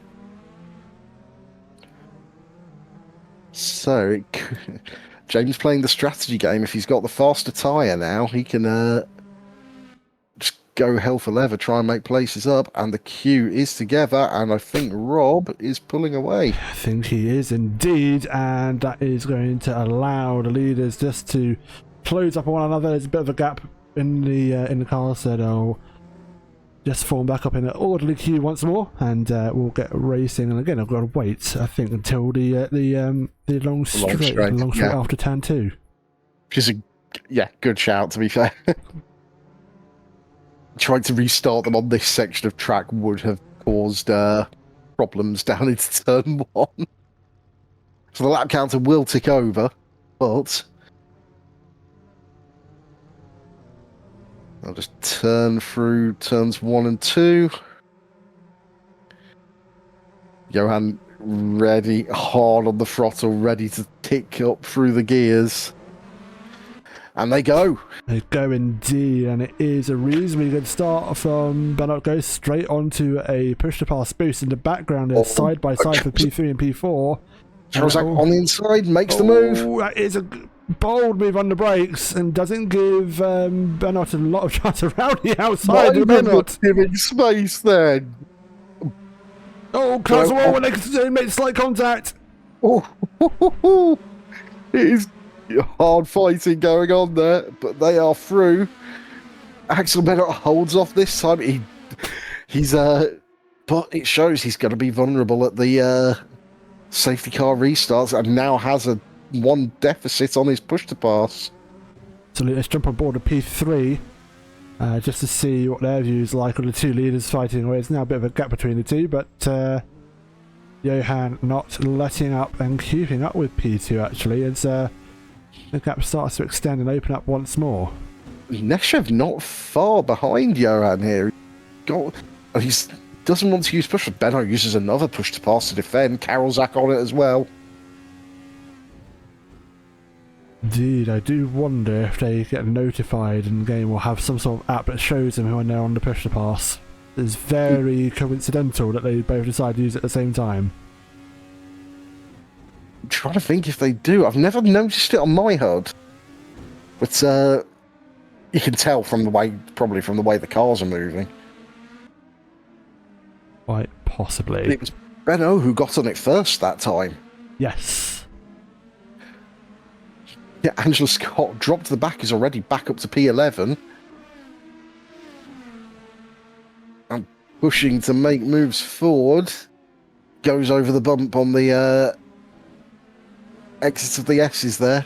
Speaker 2: So, James playing the strategy game. If he's got the faster tyre now, he can just go hell for leather, try and make places up. And the queue is together, and I think Rob is pulling away.
Speaker 1: I think he is indeed, and that is going to allow the leaders just to close up on one another. There's a bit of a gap in the car, so they'll just form back up in an orderly queue once more, and we'll get racing. And again, I've got to wait, I think, until the long straight after turn 2.
Speaker 2: Which is good shout, to be fair. Trying to restart them on this section of track would have caused problems down into turn 1. So the lap counter will tick over, but I'll just turn through turns 1 and 2. Johan ready, hard on the throttle, ready to tick up through the gears. And they go.
Speaker 1: They go indeed, and it is a reasonably good start from Bernard. Goes straight onto a push-to-pass boost in the background. They're side by side for P3 and P4.
Speaker 2: Trozak on the inside, makes the move.
Speaker 1: That is a bold move on the brakes, and doesn't give Bernard a lot of chance around the outside.
Speaker 2: Remember, not giving space then.
Speaker 1: Oh, close the wall when they make slight contact.
Speaker 2: It is hard fighting going on there, but they are through. Axel Bennett holds off this time. He's but it shows he's going to be vulnerable at the safety car restarts, and now has a 1 deficit on his push to pass.
Speaker 1: So let's jump on board a P3 just to see what their views like on the two leaders fighting away. It's now a bit of a gap between the two, but Johan not letting up and keeping up with P2 actually, as the gap starts to extend and open up once more.
Speaker 2: Neshev not far behind Johan here. He doesn't want to use push. Benno uses another push to pass to defend. Karolzak on it as well.
Speaker 1: Indeed, I do wonder if they get notified in the game or have some sort of app that shows them when they're on the push to pass. It's very coincidental that they both decide to use it at the same time.
Speaker 2: I'm trying to think if they do. I've never noticed it on my HUD. But you can tell from the way the cars are moving.
Speaker 1: Quite possibly.
Speaker 2: It was Benno who got on it first that time.
Speaker 1: Yes.
Speaker 2: Yeah, Angela Scott dropped to the back, is already back up to P11. And pushing to make moves forward. Goes over the bump on the exit of the S's there.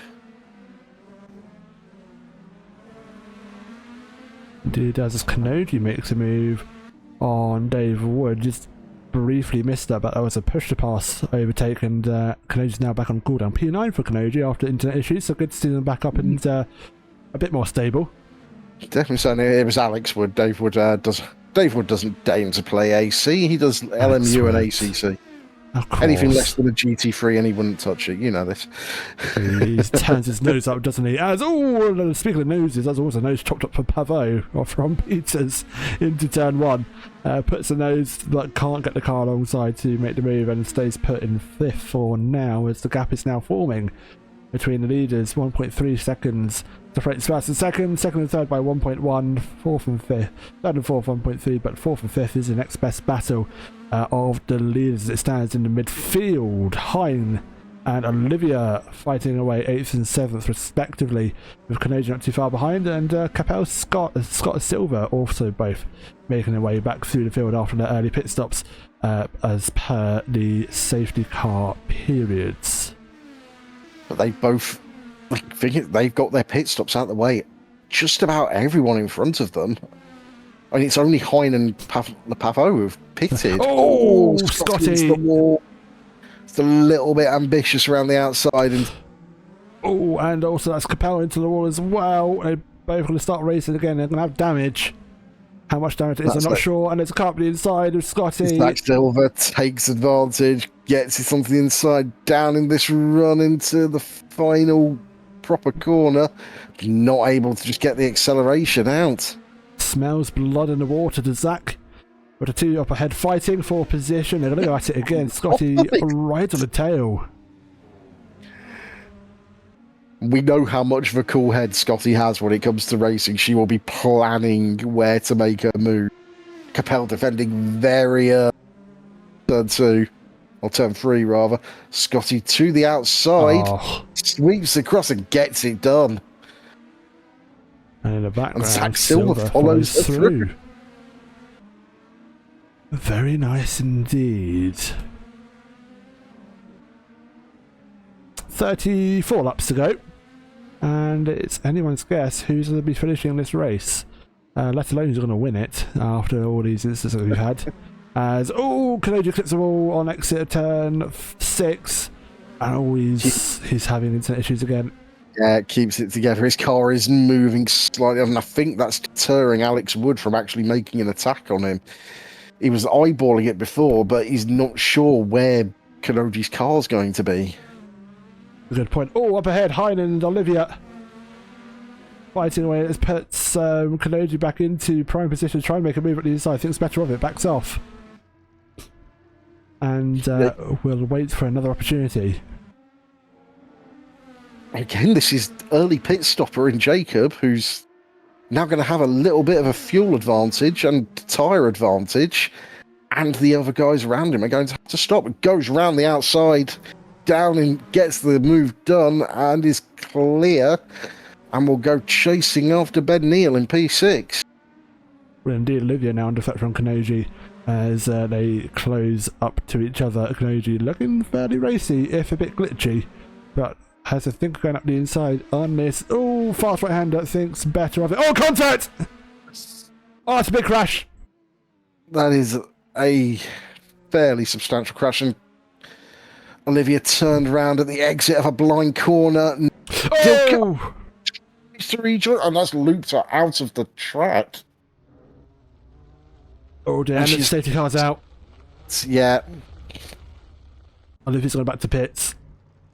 Speaker 1: Indeed, as Kanoji makes a move on Dave Wood, just briefly missed that, but that was a push to pass overtake, and Kanoji's now back on cooldown. P9 for Kanoji after internet issues, so good to see them back up and a bit more stable.
Speaker 2: Definitely saying it was Alex Wood. Dave Wood doesn't deign to play AC. He does LMU and ACC. Anything less than a GT3 and he wouldn't touch it. You know this.
Speaker 1: He turns his nose up, doesn't he? Speaking of noses, there's also a nose chopped up for Pavot, or from Peters into turn 1. Puts a nose but can't get the car alongside to make the move, and stays put in 5th for now, as the gap is now forming between the leaders. 1.3 seconds separates first and second and third by 1.1, 4th and 5th, 3rd and 4th 1.3, but 4th and 5th is the next best battle of the leaders as it stands in the midfield. Hein and Olivia fighting away 8th and 7th respectively, with Canadian not too far behind, and Capel Scott Silver also both making their way back through the field after their early pit stops as per the safety car periods.
Speaker 2: But they've got their pit stops out of the way. Just about everyone in front of them. I mean, it's only Hein and Pavot who've pitted.
Speaker 1: Scotty!
Speaker 2: The wall. It's a little bit ambitious around the outside.
Speaker 1: And also that's Capel into the wall as well. They're both going to start racing again. They're going to have damage. How much damage it is, I'm not sure. And it's a car up the inside of Scotty.
Speaker 2: Zach Silver takes advantage, gets it onto the inside, down in this run into the final proper corner. Not able to just get the acceleration out.
Speaker 1: Smells blood in the water to Zach. But the two up ahead fighting for position. They're going to go at it again. Scotty right on the tail.
Speaker 2: We know how much of a cool head Scotty has when it comes to racing. She will be planning where to make her move. Capel defending very turn 2, or turn 3 rather. Scotty to the outside, sweeps across and gets it done.
Speaker 1: And in the background,
Speaker 2: and Zach Silver follows through.
Speaker 1: Very nice indeed. 34 laps to go. And it's anyone's guess who's going to be finishing this race. Let alone who's going to win it after all these instances we've had. As, Kanoji clips the wall on exit of turn 6. And he's having internet issues again.
Speaker 2: Yeah, keeps it together. His car is moving slightly, and I think that's deterring Alex Wood from actually making an attack on him. He was eyeballing it before, but he's not sure where Kanoji's car's going to be.
Speaker 1: Good point. Up ahead, Hein and Olivia fighting away. It puts Kanoji back into prime position, trying to make a move at the inside. Thinks better of it, backs off. And we'll wait for another opportunity.
Speaker 2: Again, this is early pit stopper in Jacob, who's now going to have a little bit of a fuel advantage and tyre advantage, and the other guys around him are going to have to stop. It goes round the outside, down and gets the move done, and is clear, and will go chasing after Ben Neal in P6.
Speaker 1: Well, indeed, Olivia now under threat from Kanoji as they close up to each other. Kanoji looking fairly racy, if a bit glitchy, but has a think going up the inside on this. Fast right-hander thinks better of it. Contact! It's a big crash.
Speaker 2: That is a fairly substantial crash, and Olivia turned around at the exit of a blind corner. And that's looped her out of the track.
Speaker 1: Oh dear, and the safety car's out.
Speaker 2: Yeah.
Speaker 1: Olivia's going back to pits.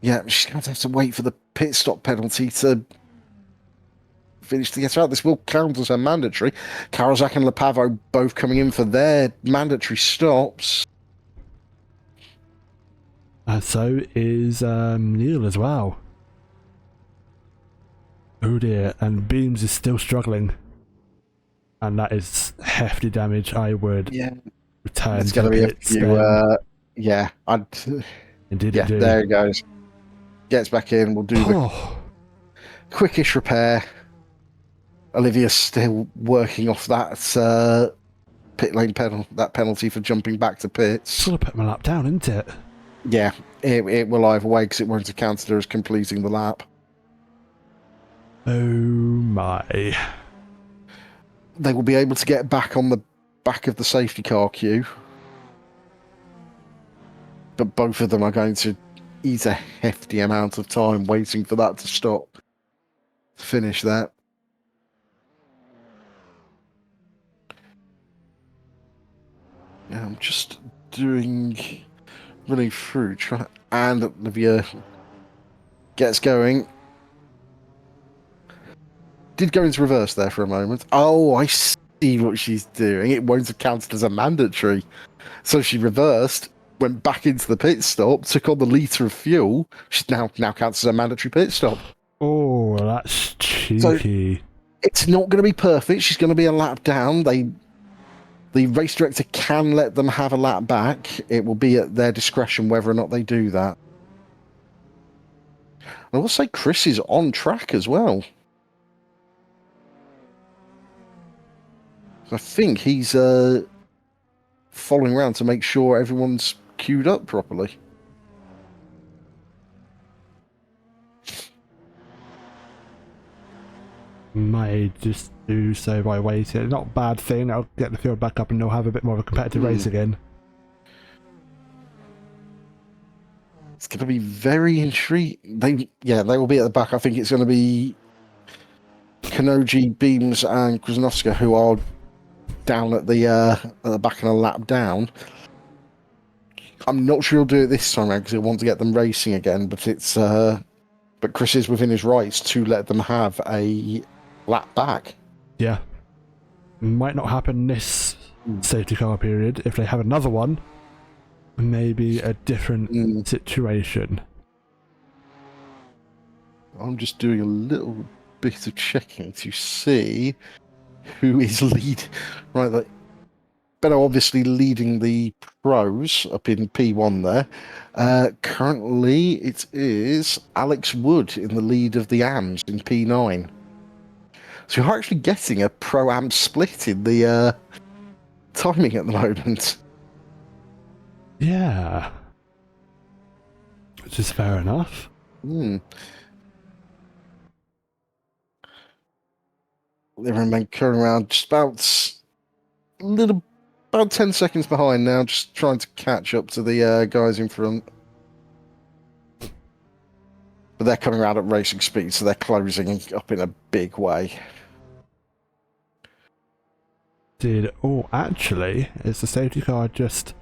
Speaker 2: Yeah, she's going to have to wait for the pit stop penalty to finish to get her out. This will count as a mandatory. Karazak and Lapavo both coming in for their mandatory stops.
Speaker 1: And so is Neil as well. Oh dear, and Beams is still struggling. And that is hefty damage. I would return
Speaker 2: it's
Speaker 1: to
Speaker 2: going to be a
Speaker 1: pits
Speaker 2: few,
Speaker 1: Indeed,
Speaker 2: there he goes. Gets back in, we'll do the quickish repair. Olivia's still working off that pit lane penalty for jumping back to pits.
Speaker 1: It's going to put my lap down, isn't it?
Speaker 2: Yeah, it will either way because it won't have counted her as completing the lap.
Speaker 1: Oh my.
Speaker 2: They will be able to get back on the back of the safety car queue. But both of them are going to eat a hefty amount of time waiting for that to stop. To finish that. Yeah, I'm just running through, and Olivia gets going. Did go into reverse there for a moment. I see what she's doing. It won't have counted as a mandatory. So she reversed, went back into the pit stop, took on the litre of fuel. She's now counts as a mandatory pit stop.
Speaker 1: Oh, that's cheeky.
Speaker 2: So it's not going to be perfect. She's going to be a lap down. The race director can let them have a lap back. It will be at their discretion whether or not they do that. I will say Chris is on track as well. I think he's following around to make sure everyone's queued up properly.
Speaker 1: Might just do so by waiting. Not a bad thing. I'll get the field back up and they'll have a bit more of a competitive race again.
Speaker 2: It's going to be very intriguing. They will be at the back. I think it's going to be Kanoji, Beams, and Krasnowska who are down at the back of a lap down. I'm not sure he'll do it this time around because he'll want to get them racing again. But but Chris is within his rights to let them have a lap back.
Speaker 1: Yeah. Might not happen this safety car period. If they have another one, maybe a different situation.
Speaker 2: I'm just doing a little bit of checking to see who is lead. Right, like Benno obviously leading the pros up in P1 there. Currently, it is Alex Wood in the lead of the AMs in P9. So you're actually getting a pro-am split in the timing at the moment.
Speaker 1: Yeah. Which is fair enough.
Speaker 2: They remain currently around just about 10 seconds behind now, just trying to catch up to the guys in front. But they're coming around at racing speed, so they're closing up in a big way.
Speaker 1: Actually, is the safety car just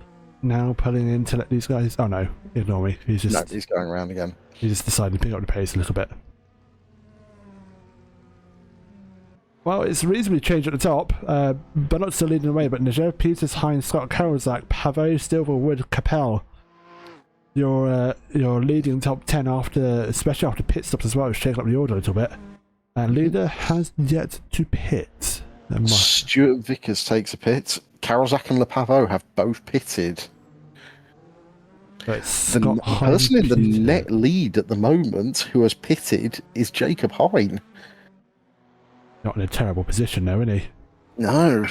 Speaker 1: now pulling in to let these guys... Oh no, ignore me. He's
Speaker 2: going around again.
Speaker 1: He just decided to pick up the pace a little bit. Well, it's reasonably changed at the top. Bernard still leading the way, but Niger, Peters, Hines, Scott, Karolzak, Pavot, Stilwell, Wood, Capel. You're leading top 10 especially after pit stops as well, shaking up the order a little bit. And leader has yet to pit.
Speaker 2: Stuart Vickers takes a pit. Karolzak and Lepavo have both pitted. The person in the net lead at the moment who has pitted is Jacob Hine.
Speaker 1: Not in a terrible position though, is he?
Speaker 2: No.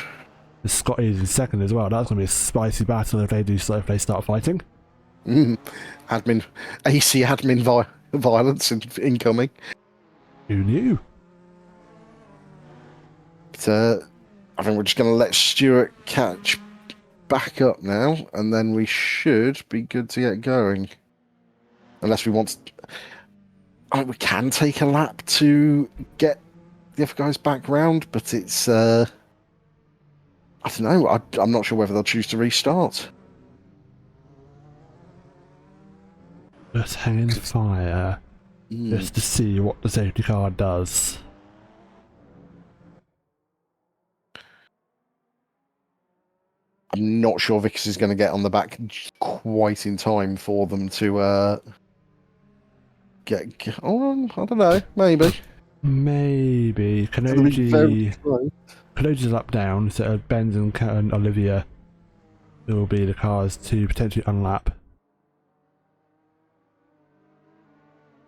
Speaker 1: The Scotty is in second as well. That's going to be a spicy battle if they start fighting.
Speaker 2: AC admin violence incoming.
Speaker 1: Who knew?
Speaker 2: But, I think we're just going to let Stuart catch back up now, and then we should be good to get going. Unless we want to... we can take a lap to get the other guys back round, but it's... I don't know. I'm not sure whether they'll choose to restart.
Speaker 1: Let's hang in fire just to see what the safety car does.
Speaker 2: I'm not sure Vickers is going to get on the back quite in time for them to get on. I don't know. Maybe.
Speaker 1: Kanoji's up down, so Benz and Olivia will be the cars to potentially unlap.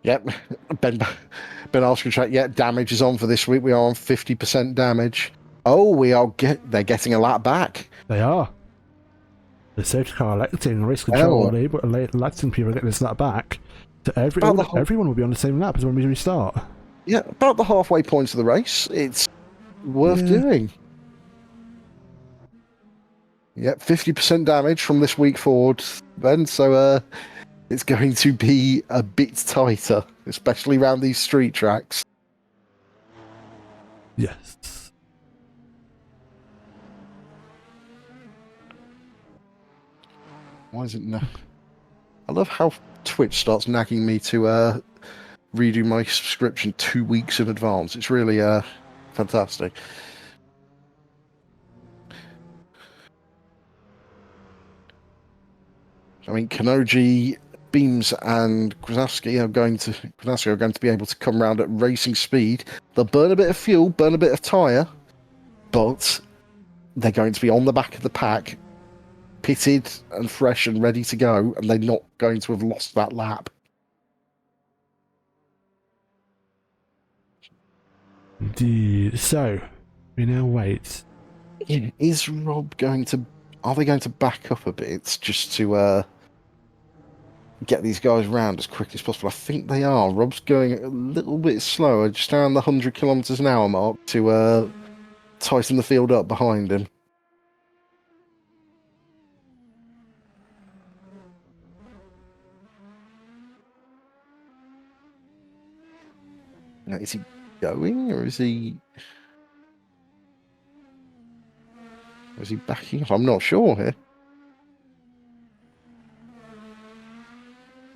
Speaker 2: Yep. Ben Askren track. Yeah, damage is on for this week. We are on 50% damage. Oh, they're getting a lap back.
Speaker 1: They are. The safety car electing race control, electing people getting this lap back. So everyone will be on the same lap as when we restart.
Speaker 2: Yeah, about the halfway point of the race. It's worth doing. Yep, 50% damage from this week forward, Ben. So it's going to be a bit tighter, especially around these street tracks.
Speaker 1: Yes.
Speaker 2: Why is it no? I love how Twitch starts nagging me to redo my subscription 2 weeks in advance. It's really fantastic. I mean, Kanoji, Beams, and Krasowski are going to be able to come around at racing speed. They'll burn a bit of fuel, burn a bit of tyre, but they're going to be on the back of the pack, pitted and fresh and ready to go, and they're not going to have lost that lap.
Speaker 1: Indeed. So, we now wait.
Speaker 2: Is Rob going to... Are they going to back up a bit just to get these guys round as quickly as possible? I think they are. Rob's going a little bit slower, just around the 100 kilometres an hour mark to tighten the field up behind him. Now, is he going, or is he... Was he backing off? I'm not sure here.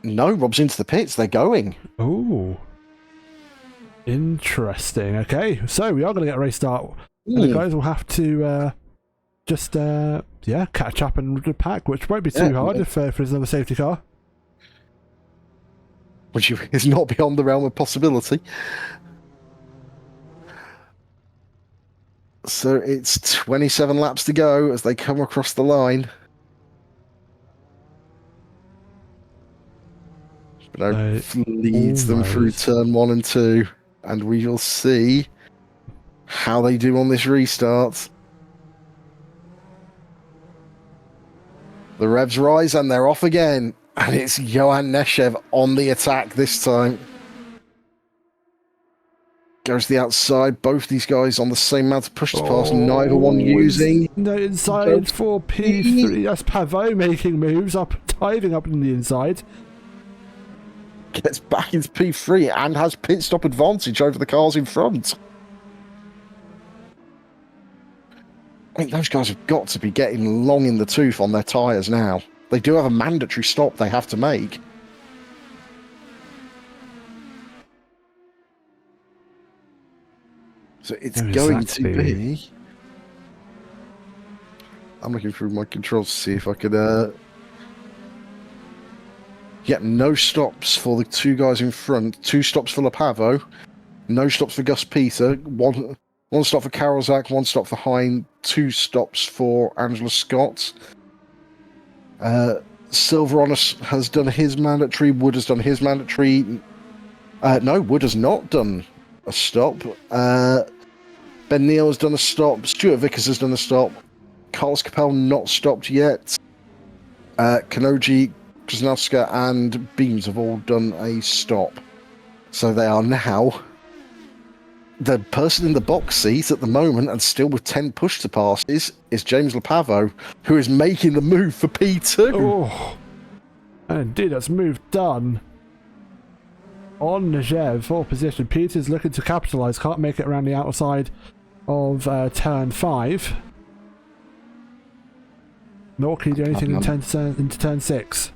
Speaker 2: No, Rob's into the pits. They're going.
Speaker 1: Oh. Interesting. Okay, so we are going to get a race start. And the guys will have to just, catch up and the pack, which won't be too hard if there's another safety car.
Speaker 2: Which is not beyond the realm of possibility. So it's 27 laps to go as they come across the line. But leads them through turn 1 and 2. And we will see how they do on this restart. The revs rise and they're off again. And it's Johan Neshev on the attack this time. Goes to the outside. Both these guys on the same amount of push to pass. Neither one using.
Speaker 1: No inside for P3. That's Pavot making moves up, diving up in the inside.
Speaker 2: Gets back into P3 and has pit stop advantage over the cars in front. I think those guys have got to be getting long in the tooth on their tyres now. They do have a mandatory stop they have to make. So it's going to be... I'm looking through my controls to see if I could... no stops for the two guys in front. 2 stops for Lapavo. No stops for Gus Peter. One stop for Karolzak. 1 stop for Hein. 2 stops for Angela Scott. Silveronis has done his mandatory. Wood has done his mandatory. No, Wood has not done a stop. Ben Neal has done a stop. Stuart Vickers has done a stop. Carlos Capel not stopped yet. Kanoji, Krasnowska and Beams have all done a stop. So they are now the person in the box seat at the moment and still with 10 push to passes is James Lapavo, who is making the move for P2.
Speaker 1: Oh, and indeed, that's move done. On Negev, 4th position. Peter's looking to capitalise, can't make it around the outside of turn 5. Nor can he do anything into turn 6.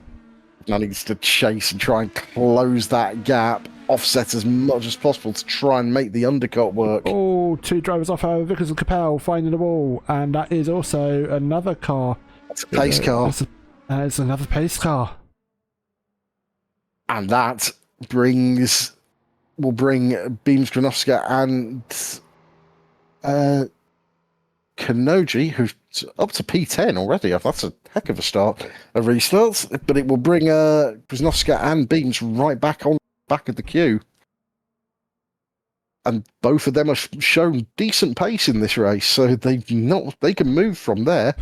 Speaker 2: Now needs to chase and try and close that gap, offset as much as possible to try and make the undercut work.
Speaker 1: Oh, 2 drivers off, Vickers and Capel finding the wall, and that is also another car.
Speaker 2: It's a pace car.
Speaker 1: It's another pace car.
Speaker 2: And that will bring Beams, Granowska and Kanoji, who's up to P10 already. That's a heck of a start, a restart. But it will bring Granowska and Beams right back on back of the queue. And both of them have shown decent pace in this race, so they can move from there.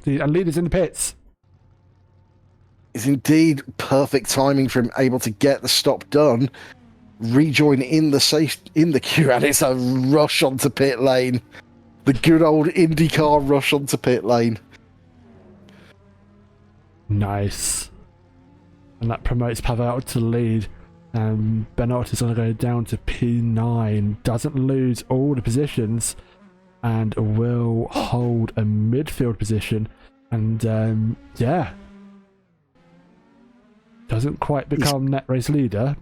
Speaker 1: And leaders in the pits.
Speaker 2: Is indeed perfect timing for him, able to get the stop done, rejoin in the queue, and it's a rush onto pit lane. The good old Indycar rush onto pit lane.
Speaker 1: Nice. And that promotes Pavel out to the lead. Benoit is going to go down to P9. Doesn't lose all the positions. And will hold a midfield position. And, doesn't quite become net race leader.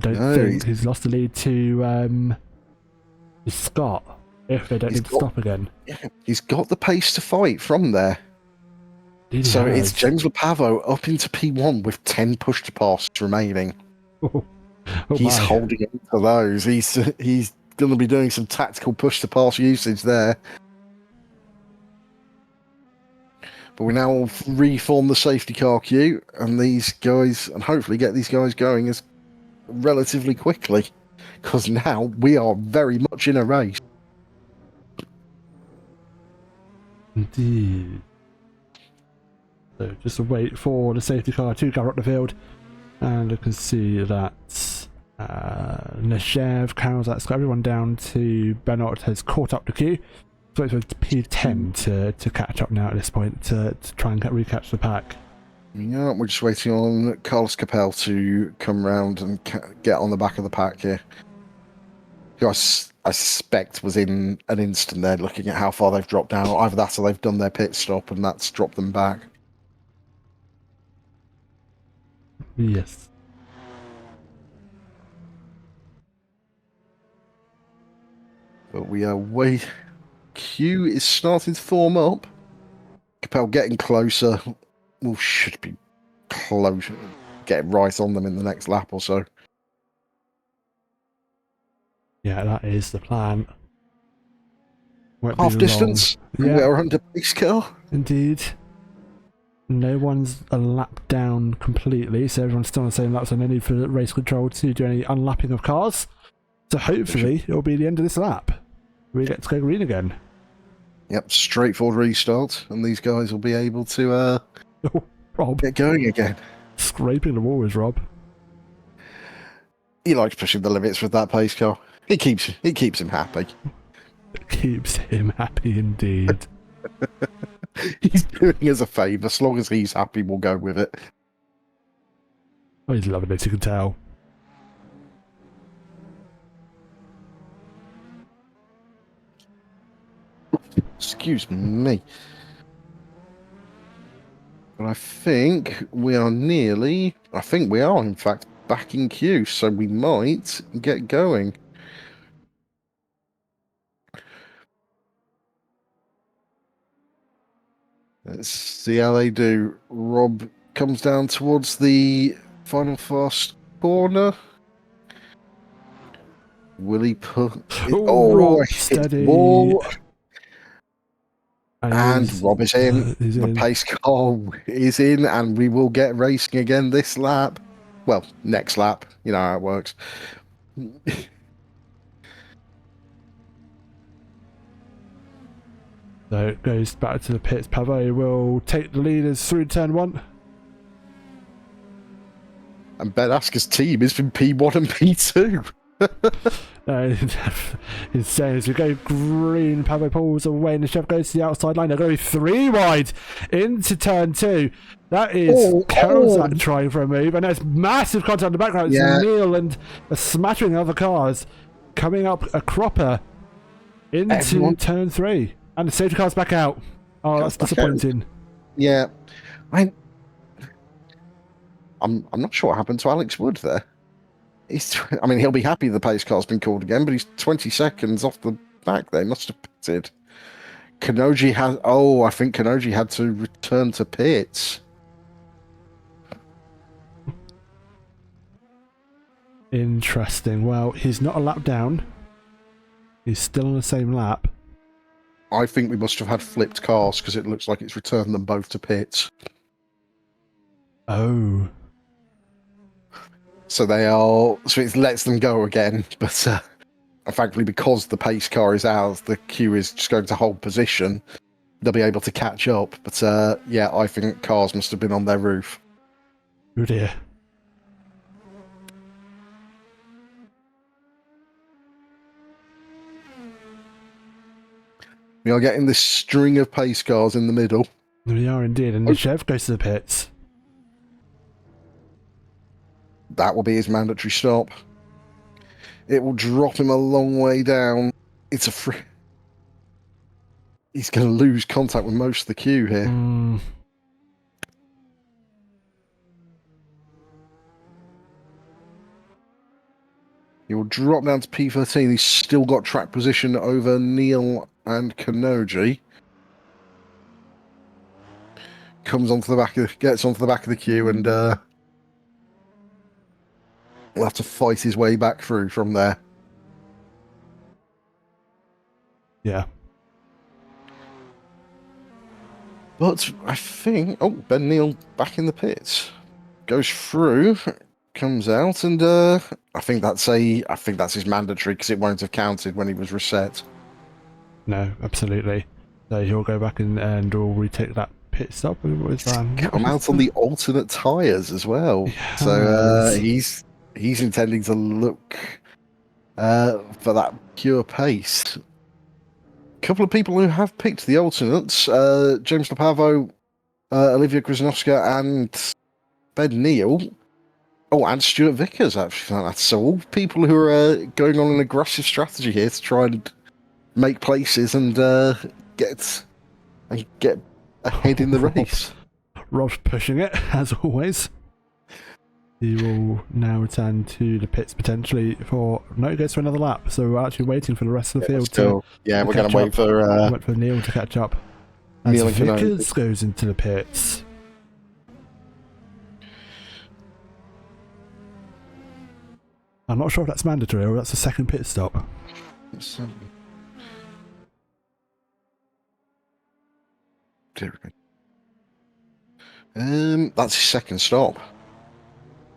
Speaker 1: Don't think he's lost the lead to Scott. If they don't need to stop again.
Speaker 2: Yeah, he's got the pace to fight from there. So it's James Lapavo up into P1 with 10 push to pass remaining. He's holding on to those. He's going to be doing some tactical push to pass usage there. But we now reform the safety car queue and these guys, and hopefully get these guys going as relatively quickly. Because now we are very much in a race.
Speaker 1: Indeed. So just wait for the safety car to cover up the field, and you can see that Neshev, Karolzak's got everyone down to Benoit has caught up the queue. So it's P10 to catch up now at this point to try and recatch the pack.
Speaker 2: Yeah, we're just waiting on Carlos Capel to come round and get on the back of the pack here. Guys, I suspect was in an instant there, looking at how far they've dropped down. Either that or they've done their pit stop and that's dropped them back.
Speaker 1: Yes.
Speaker 2: But we are way. Q is starting to form up. Capel getting closer. We should be close. Get right on them in the next lap or so.
Speaker 1: Yeah, that is the plan. Won't
Speaker 2: Half
Speaker 1: be
Speaker 2: distance.
Speaker 1: long.
Speaker 2: We
Speaker 1: Yeah,
Speaker 2: are under pace car.
Speaker 1: indeed. No one's a lap down completely, so everyone's still on the same lap, so no need for race control to do any unlapping of cars. So hopefully it'll be the end of this lap. We get to go green again.
Speaker 2: Yep, straightforward restart, and these guys will be able to
Speaker 1: Rob.
Speaker 2: get going again.
Speaker 1: Scraping the wall with Rob.
Speaker 2: He likes pushing the limits with that pace car. It keeps him happy.
Speaker 1: It keeps him happy indeed.
Speaker 2: He's doing us a favour. As long as he's happy, we'll go with it.
Speaker 1: Oh, he's loving it, you can tell.
Speaker 2: Excuse me. But I think we are nearly... I think we are, in fact, back in queue, so we might get going. Let's see how they do. Rob comes down towards the final fast corner. Will he put...
Speaker 1: Rob,
Speaker 2: hit
Speaker 1: steady.
Speaker 2: the wall.
Speaker 1: And
Speaker 2: Rob is in. The pace car is in, and we will get racing again this lap. Well, next lap. You know how it works.
Speaker 1: So it goes back to the pits. Pavo will take the leaders through turn 1.
Speaker 2: And Ben Asker's team is from P1 and P2.
Speaker 1: Insane. As we go green, Pavo pulls away and the chef goes to the outside line. They're going 3 wide into turn 2. That is Karolzak trying for a move, and there's massive contact in the background. It's Neil and a smattering of other cars coming up a cropper into turn 3. And the safety car's back out. Oh, that's disappointing.
Speaker 2: Yeah. I'm not sure what happened to Alex Wood there. He'll be happy the pace car's been called again, but he's 20 seconds off the back. They must have pitted. Kanoji has... Oh, I think Kanoji had to return to pits.
Speaker 1: Interesting. Well, he's not a lap down. He's still on the same lap.
Speaker 2: I think we must have had flipped cars because it looks like it's returned them both to pits.
Speaker 1: Oh.
Speaker 2: So they are... So it lets them go again, but thankfully because the pace car is out, the queue is just going to hold position. They'll be able to catch up. But yeah, I think cars must have been on their roof.
Speaker 1: Oh dear.
Speaker 2: We are getting this string of pace cars in the middle.
Speaker 1: We are indeed, and the chef goes to the pits.
Speaker 2: That will be his mandatory stop. It will drop him a long way down. It's a free... He's going to lose contact with most of the queue here. He will drop down to P13. He's still got track position over Neil and Kanoji. Comes onto the back of, gets onto the back of the queue, and will have to fight his way back through from there.
Speaker 1: Yeah.
Speaker 2: But I think... Oh, Ben Neil back in the pits. Goes through, comes out, and I think that's his mandatory because it won't have counted when he was reset.
Speaker 1: No, absolutely. So he'll go back and will retake that pit stop.
Speaker 2: Come out on the alternate tyres as well.
Speaker 1: Yes.
Speaker 2: So he's intending to look for that pure pace. A couple of people who have picked the alternates, James Lapavo, Olivia Krasnowska and Ben Neal, Oh, and Stuart Vickers, actually. So all people who are going on an aggressive strategy here to try and make places and get ahead in the race.
Speaker 1: Rob's pushing it, as always. He will now return to the pits potentially for... No, he goes for another lap. So we're actually waiting for the rest of the field to
Speaker 2: we're going to wait for...
Speaker 1: wait for Neil to catch up. As
Speaker 2: Neil
Speaker 1: Vickers goes into the pits. I'm not sure if that's mandatory or that's a second pit stop.
Speaker 2: That's his second stop.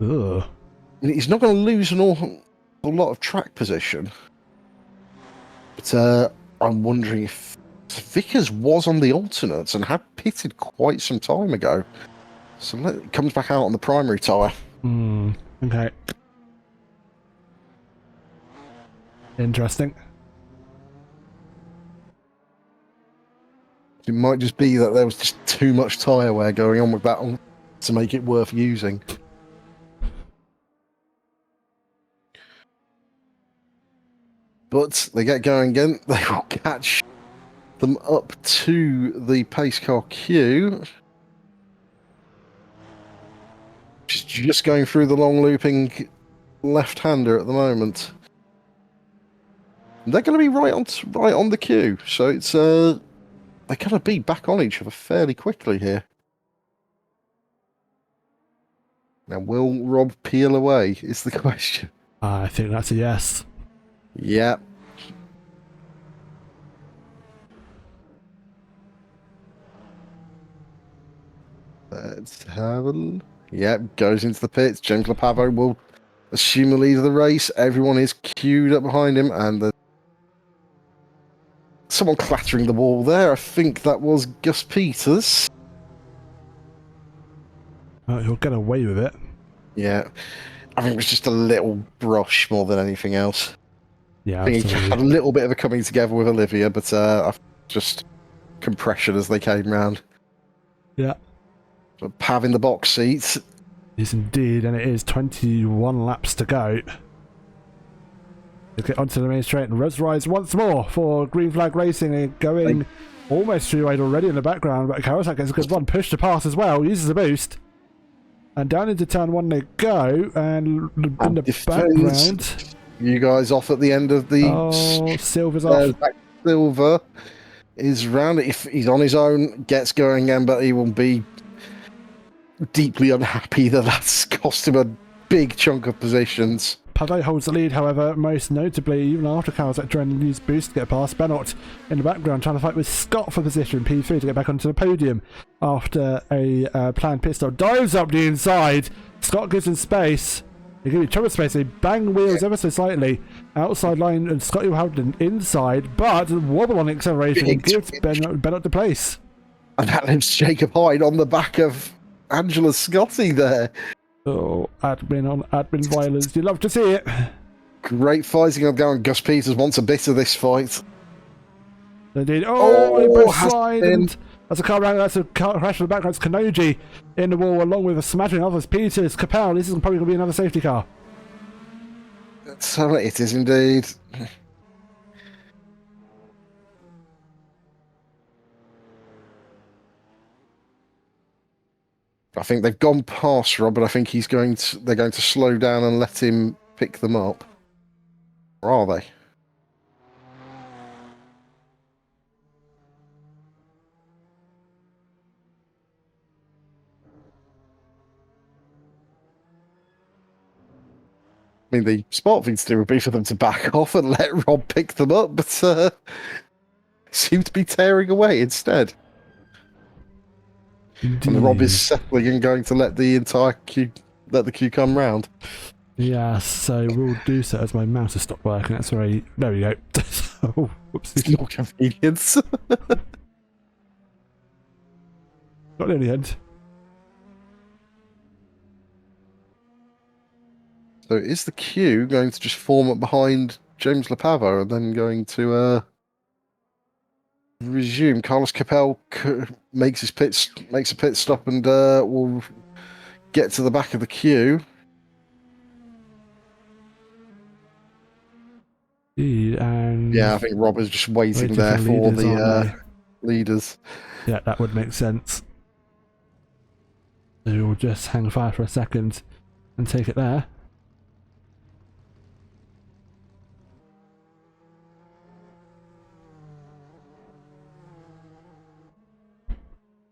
Speaker 1: Ugh.
Speaker 2: He's not going to lose an awful lot of track position. But I'm wondering if Vickers was on the alternates and had pitted quite some time ago. So it comes back out on the primary tyre.
Speaker 1: Okay. Interesting.
Speaker 2: It might just be that there was just too much tyre wear going on with that one to make it worth using. But they get going again. They will catch them up to the pace car queue. She's just going through the long looping left-hander at the moment. They're going to be right on the queue, so it's they're going to be back on each other fairly quickly here. Now, will Rob peel away? Is the question.
Speaker 1: I think that's a yes.
Speaker 2: Yeah. Let's have a look. Yep, goes into the pits. James Lapavo will assume the lead of the race. Everyone is queued up behind him, and there's someone clattering the wall there. I think that was Gus Peters.
Speaker 1: He'll get away with it.
Speaker 2: Yeah. I think it was just a little brush more than anything else.
Speaker 1: Yeah,
Speaker 2: I think he had a little bit of a coming together with Olivia, but just compression as they came round.
Speaker 1: Yeah.
Speaker 2: So Pav in the box seats.
Speaker 1: Yes, indeed, and it is 21 laps to go. Let's get onto the main straight and Res Rise once more for Green Flag Racing, going almost through wide already in the background, but Kawasaki gets a good one, push to pass as well, uses a boost. And down into turn one they go, and in the background...
Speaker 2: You guys off at the end of the...
Speaker 1: Oh, Silver's off.
Speaker 2: Silver is round. If he's on his own, gets going again, but he will be deeply unhappy that that's cost him a big chunk of positions.
Speaker 1: Pavé holds the lead, however, most notably, even after Kawasaki trying to use boost to get past Bennett in the background, trying to fight with Scott for position, P3, to get back onto the podium after a planned pit stop. Dives up the inside. Scott gives him space. They give each other space. They bang wheels ever so slightly. Outside line, and Scotty will have an inside, but wobble on acceleration and gives Bennett the place.
Speaker 2: And that leaves Jacob Hyde on the back of Angela Scotty there.
Speaker 1: Oh, admin on admin violence. You love to see it.
Speaker 2: Great fighting on going. Gus Peters wants a bit of this fight.
Speaker 1: Indeed. Oh, he both slide. And that's a car around. That's a car crash in the background. It's Kanoji in the wall, along with a smattering of others. Peters, Capel. This is probably going to be another safety car.
Speaker 2: So it is indeed. I think they've gone past Rob, but I think they're going to slow down and let him pick them up. Or are they? I mean, the smart thing to do would be for them to back off and let Rob pick them up, but seem to be tearing away instead.
Speaker 1: Indeed.
Speaker 2: And Rob is settling and going to let the entire queue come round.
Speaker 1: Yeah, so we'll do so as my mouse has stopped working. That's very... There we go. Oh, whoops.
Speaker 2: It's more convenience.
Speaker 1: Not near the end.
Speaker 2: So is the queue going to just form up behind James Lapavo and then going to resume? Carlos Capel makes a pit stop and will get to the back of the queue.
Speaker 1: And
Speaker 2: Yeah, I think Rob is just waiting
Speaker 1: waiting
Speaker 2: there
Speaker 1: for
Speaker 2: for
Speaker 1: leaders,
Speaker 2: the
Speaker 1: aren't
Speaker 2: leaders.
Speaker 1: yeah, that would make sense. So we'll just hang fire for a second and take it there.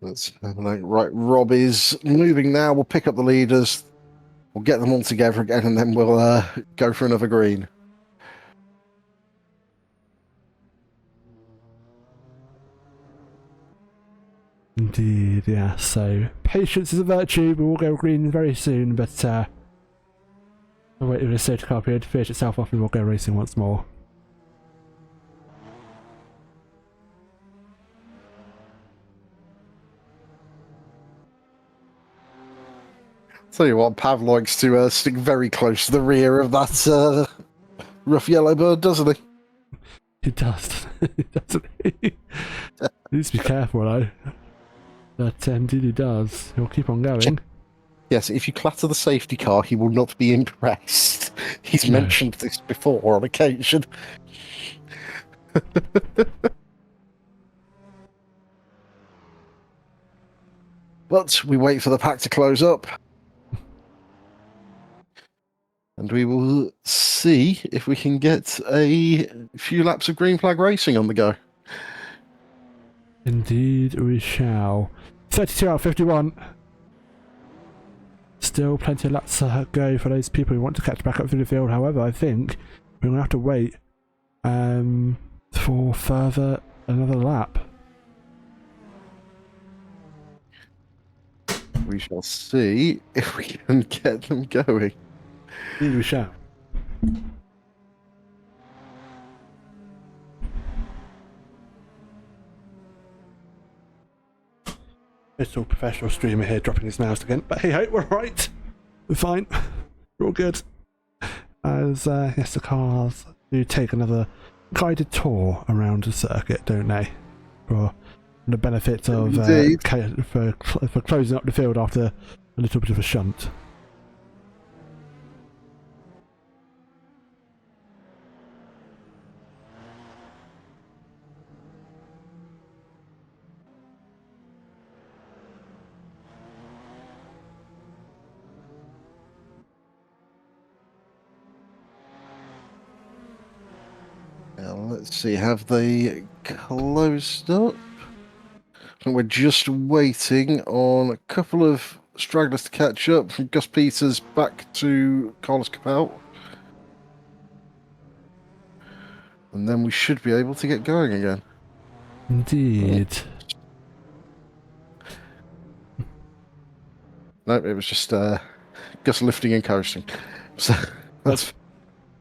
Speaker 2: Let's have a look. Right, Rob is moving now. We'll pick up the leaders. We'll get them all together again, and then we'll go for another green.
Speaker 1: Indeed, yeah. So patience is a virtue. We will go green very soon, but I'll wait for the safety car period to finish itself off, and we'll go racing once more.
Speaker 2: Tell you what, Pav likes to stick very close to the rear of that rough yellow bird, doesn't he?
Speaker 1: He does, doesn't he? Needs to be careful though. But indeed he does. He'll keep on going.
Speaker 2: Yes, if you clatter the safety car, he will not be impressed. He's mentioned this before on occasion. But we wait for the pack to close up. And we will see if we can get a few laps of green flag racing on the go.
Speaker 1: Indeed we shall. 32 out of 51. Still plenty of laps to go for those people who want to catch back up through the field. However, I think we're going to have to wait for further another lap.
Speaker 2: We shall see if we can get them going.
Speaker 1: Indeed we shall. It's all professional streamer here dropping his mouse again. But hey, we're alright. We're fine. We're all good. As yes, the cars do take another guided tour around the circuit, don't they? For the benefit of for closing up the field after a little bit of a shunt.
Speaker 2: Now, let's see, have they closed up? I think we're just waiting on a couple of stragglers to catch up, from Gus Peters back to Carlos Capel. And then we should be able to get going again.
Speaker 1: Indeed.
Speaker 2: No, it was just Gus lifting and coasting. So that's.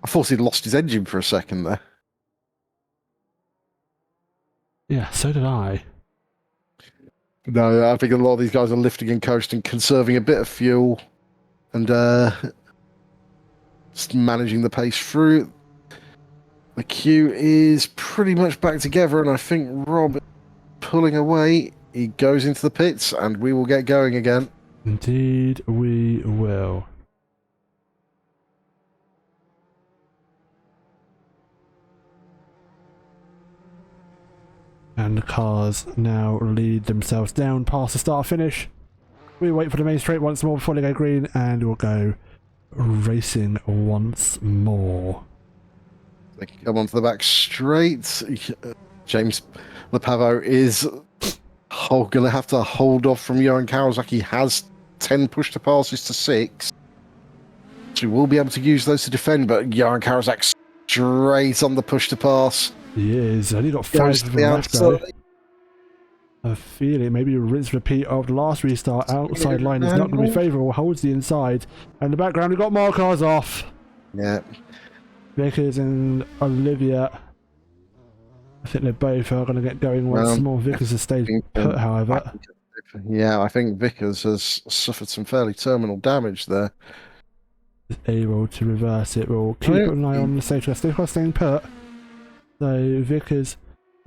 Speaker 2: I thought he'd lost his engine for a second there.
Speaker 1: Yeah, so did I.
Speaker 2: No, I think a lot of these guys are lifting and coasting, conserving a bit of fuel, and just managing the pace through. The queue is pretty much back together, and I think Rob is pulling away. He goes into the pits, and we will get going again.
Speaker 1: Indeed we will. And the cars now lead themselves down past the start finish. We wait for the main straight once more before they go green, and we'll go racing once more.
Speaker 2: They can come onto the back straight. James Lepavo is going to have to hold off from Johan Kawasaki. He has 10 push-to-passes to 6. So he will be able to use those to defend, but Johan Kawasaki straight on the push-to-pass.
Speaker 1: He is. Only got 5 of them left though. I feel it. Maybe a rinse repeat of the last restart. Outside line is not going to be favourable. Holds the inside. And in the background we've got more cars off.
Speaker 2: Yeah.
Speaker 1: Vickers and Olivia. I think they both are going to get going once more. Vickers has stayed put, however.
Speaker 2: Yeah, I think Vickers has suffered some fairly terminal damage there.
Speaker 1: Is able to reverse it. We'll keep an eye on the safety car. Safety car staying put. So Vickers,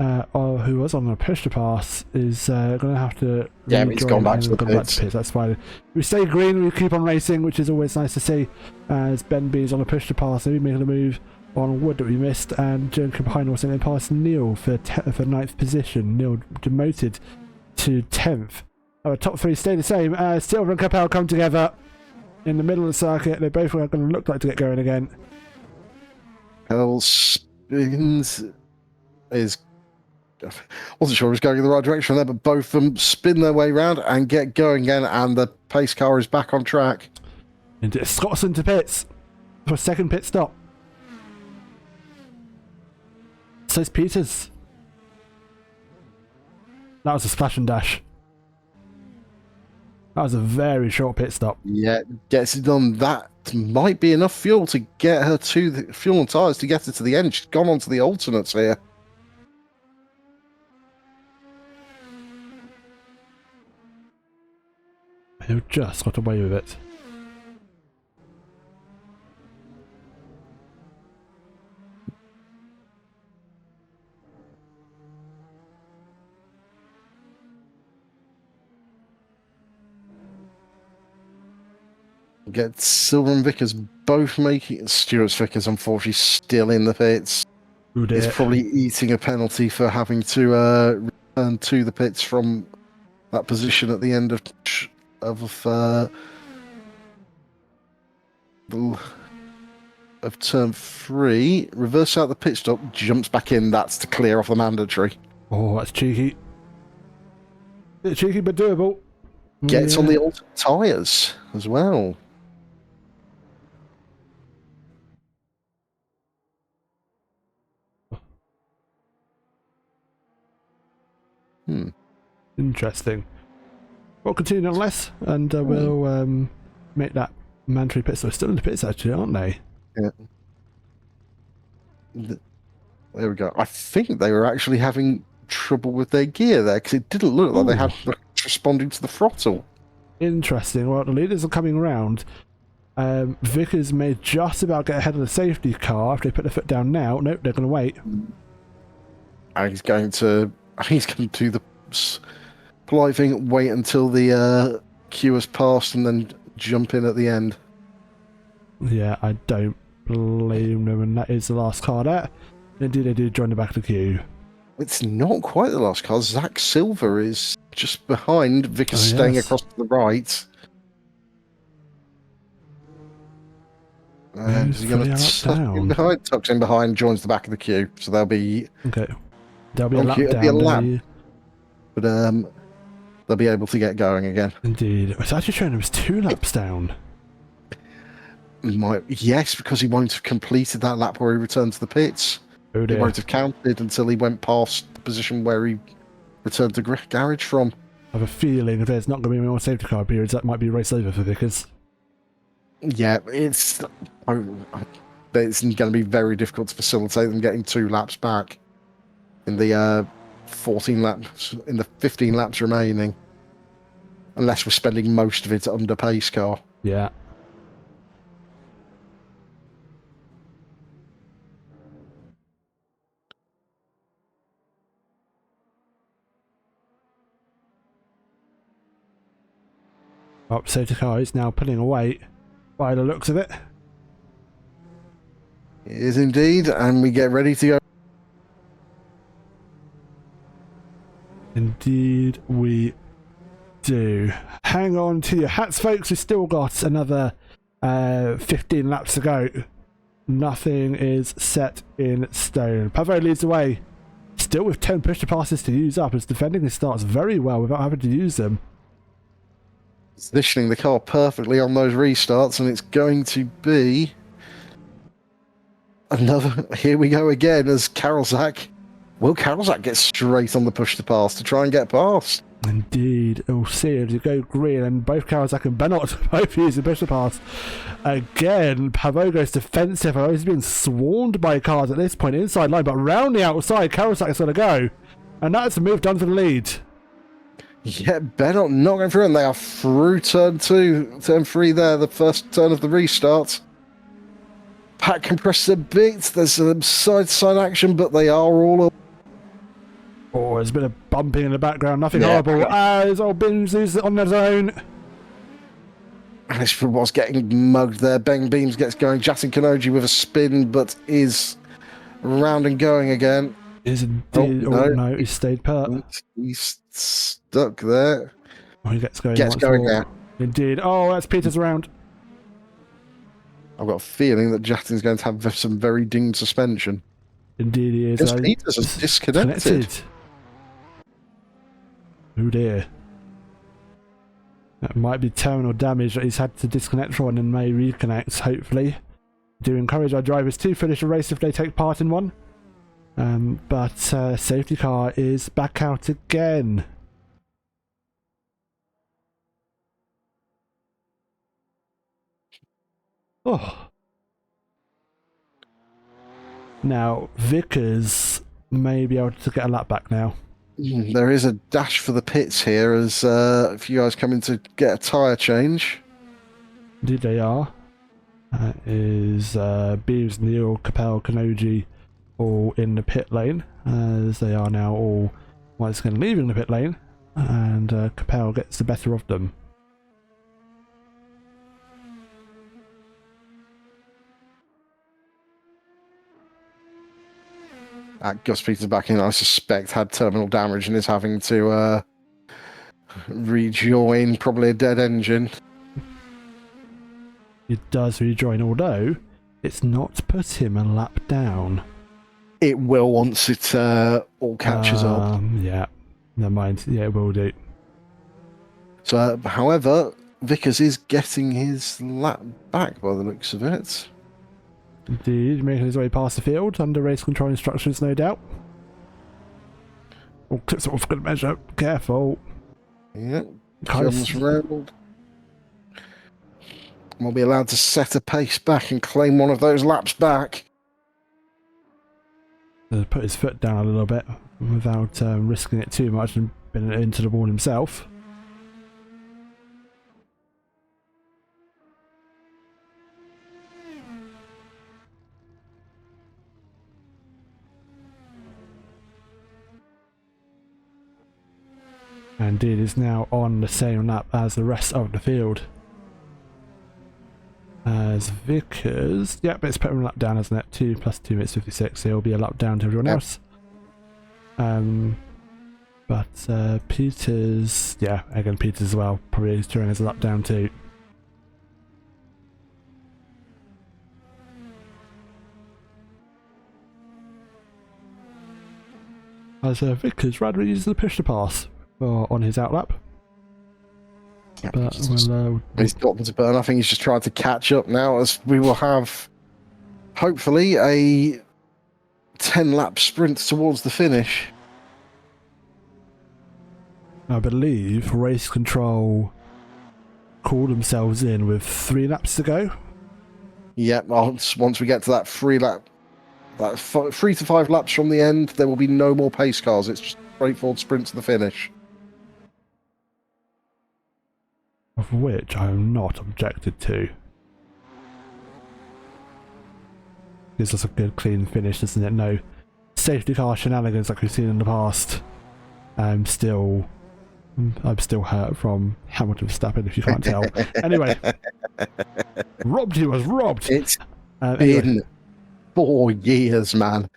Speaker 1: who was on the push to pass, is going to have to.
Speaker 2: Yeah, he's gone back to the pits.
Speaker 1: That's fine. We stay green. We keep on racing, which is always nice to see. As Ben B is on a push to pass, so he's making a move on wood that we missed, and Joan Campino was sent past Neil for 9th position. Neil demoted to 10th. Our top 3 stay the same as Silver and Capel come together in the middle of the circuit. They both are going to look like to get going again.
Speaker 2: Capel spins is... wasn't sure it was going in the right direction there, but both of them spin their way round and get going again, and the pace car is back on track.
Speaker 1: Into Scotland to pits for a second pit stop. Says Peters. That was a splash and dash. That was a very short pit stop.
Speaker 2: Yeah, gets it done. That might be enough fuel to get her to the fuel and tyres to get her to the end. She's gone on to the alternates here.
Speaker 1: Who just got away with it.
Speaker 2: Get Silver and Vickers both making... Stuart Vickers, unfortunately, still in the pits. He's probably eating a penalty for having to return to the pits from that position at the end of turn 3. Reverse out the pit stop, jumps back in. That's to clear off the mandatory.
Speaker 1: Oh, that's cheeky. Bit cheeky, but doable.
Speaker 2: Gets on the alternate tyres as well.
Speaker 1: Interesting. We'll continue nonetheless, and we'll make that mandatory pit stop. Still in the pits, actually, aren't they?
Speaker 2: Yeah. There we go. I think they were actually having trouble with their gear there, because it didn't look like they had responding to the throttle.
Speaker 1: Interesting. Well, the leaders are coming round. Vickers may just about get ahead of the safety car if they put their foot down now. Nope, they're going to wait.
Speaker 2: And he's going to do the polite thing, wait until the queue has passed and then jump in at the end.
Speaker 1: Yeah, I don't blame them, and that is the last car there. Indeed, they do join the back of the queue.
Speaker 2: It's not quite the last car. Zach Silver is just behind. Vickers staying across to the right. And he's going to tuck in behind, tucks in behind, joins the back of the queue. So they'll be...
Speaker 1: Okay. There'll be a lap down.
Speaker 2: But they'll be able to get going again.
Speaker 1: Indeed. It's actually showing him 2 laps down.
Speaker 2: Yes, because he won't have completed that lap where he returned to the pits.
Speaker 1: Oh dear.
Speaker 2: He won't have counted until he went past the position where he returned to garage from.
Speaker 1: I have a feeling if there's not going to be more safety car periods, that might be race over for Vickers.
Speaker 2: Yeah, it's going to be very difficult to facilitate them getting 2 laps back in the 14 laps, in the 15 laps remaining, unless we're spending most of it under pace car.
Speaker 1: Yeah. Oh, safety car is now pulling away by the looks of it.
Speaker 2: It is indeed, and we get ready to go.
Speaker 1: Indeed we do. Hang on to your hats, folks. We've still got another 15 laps to go. Nothing is set in stone. Pavo leads the way, still with 10 push to passes to use up, as defending his starts very well without having to use them.
Speaker 2: Positioning the car perfectly on those restarts, and it's going to be another... Here we go again as Karolzak. Will Karolzak get straight on the push to pass to try and get past?
Speaker 1: Indeed. We'll see as you go green, and both Karolzak and Bennett both use the push to pass. Again, Pavo goes defensive. He's being swarmed by cars at this point, inside line, but round the outside, Karolzak is going to go. And that's a move done for the lead.
Speaker 2: Yeah, Bennett not going through, and they are through turn 2, turn 3 there, the first turn of the restart. Pack compresses a bit, there's some side-to-side action, but they are all up.
Speaker 1: Oh, there's a bit of bumping in the background, nothing horrible. As old Bims is on his own.
Speaker 2: And this was getting mugged there. Ben Beams gets going. Jatin Kanoji with a spin, but is round and going again.
Speaker 1: Is indeed. No, he stayed put.
Speaker 2: He's stuck there.
Speaker 1: Oh, he gets going.
Speaker 2: Gets going
Speaker 1: more.
Speaker 2: now.
Speaker 1: Indeed. Oh, that's Peter's round.
Speaker 2: I've got a feeling that Jatin's going to have some very dinged suspension.
Speaker 1: Indeed, he is.
Speaker 2: Because Peters is disconnected.
Speaker 1: Oh dear. That might be terminal damage that he's had to disconnect from and may reconnect, hopefully. Do encourage our drivers to finish a race if they take part in one. But safety car is back out again. Oh. Now, Vickers may be able to get a lap back now.
Speaker 2: There is a dash for the pits here as if you guys come in to get a tyre change.
Speaker 1: Indeed they are. Is Beaves, Neil, Capel, Kanoji all in the pit lane, as they are now all once again leaving the pit lane, and Capel gets the better of them.
Speaker 2: Gus Peters back in, I suspect, had terminal damage and is having to rejoin probably a dead engine.
Speaker 1: It does rejoin, although it's not put him a lap down.
Speaker 2: It will once it all catches up.
Speaker 1: Yeah, never mind. Yeah, it will do.
Speaker 2: So, however, Vickers is getting his lap back by the looks of it.
Speaker 1: Indeed, making his way past the field under race control instructions, no doubt. Oh, clips off good measure. Careful.
Speaker 2: Yeah, comes round. We'll be allowed to set a pace back and claim one of those laps back.
Speaker 1: Put his foot down a little bit without risking it too much and been into the wall himself. And it is now on the same lap as the rest of the field. As Vickers, yep, it's put him a lap down, hasn't it? 2 plus 2 minutes 56, so he'll be a lap down to everyone else. But Peters, yeah, again Peters as well, probably is during his lap down too. As Vickers rather uses the push to pass on his outlap.
Speaker 2: Yeah,
Speaker 1: but
Speaker 2: he's got them to burn. I think he's just trying to catch up now, as we will have hopefully a 10-lap sprint towards the finish.
Speaker 1: I believe race control called themselves in with 3 laps to go.
Speaker 2: Yep, once we get to that 3 to 5 laps from the end, there will be no more pace cars. It's just straightforward sprint to the finish.
Speaker 1: Of which I am not objected to. Gives us a good clean finish, doesn't it? No safety car shenanigans like we've seen in the past. I'm still hurt from Hamilton Verstappen, if you can't tell. Anyway, robbed, he was robbed.
Speaker 2: It's been 4 years, man.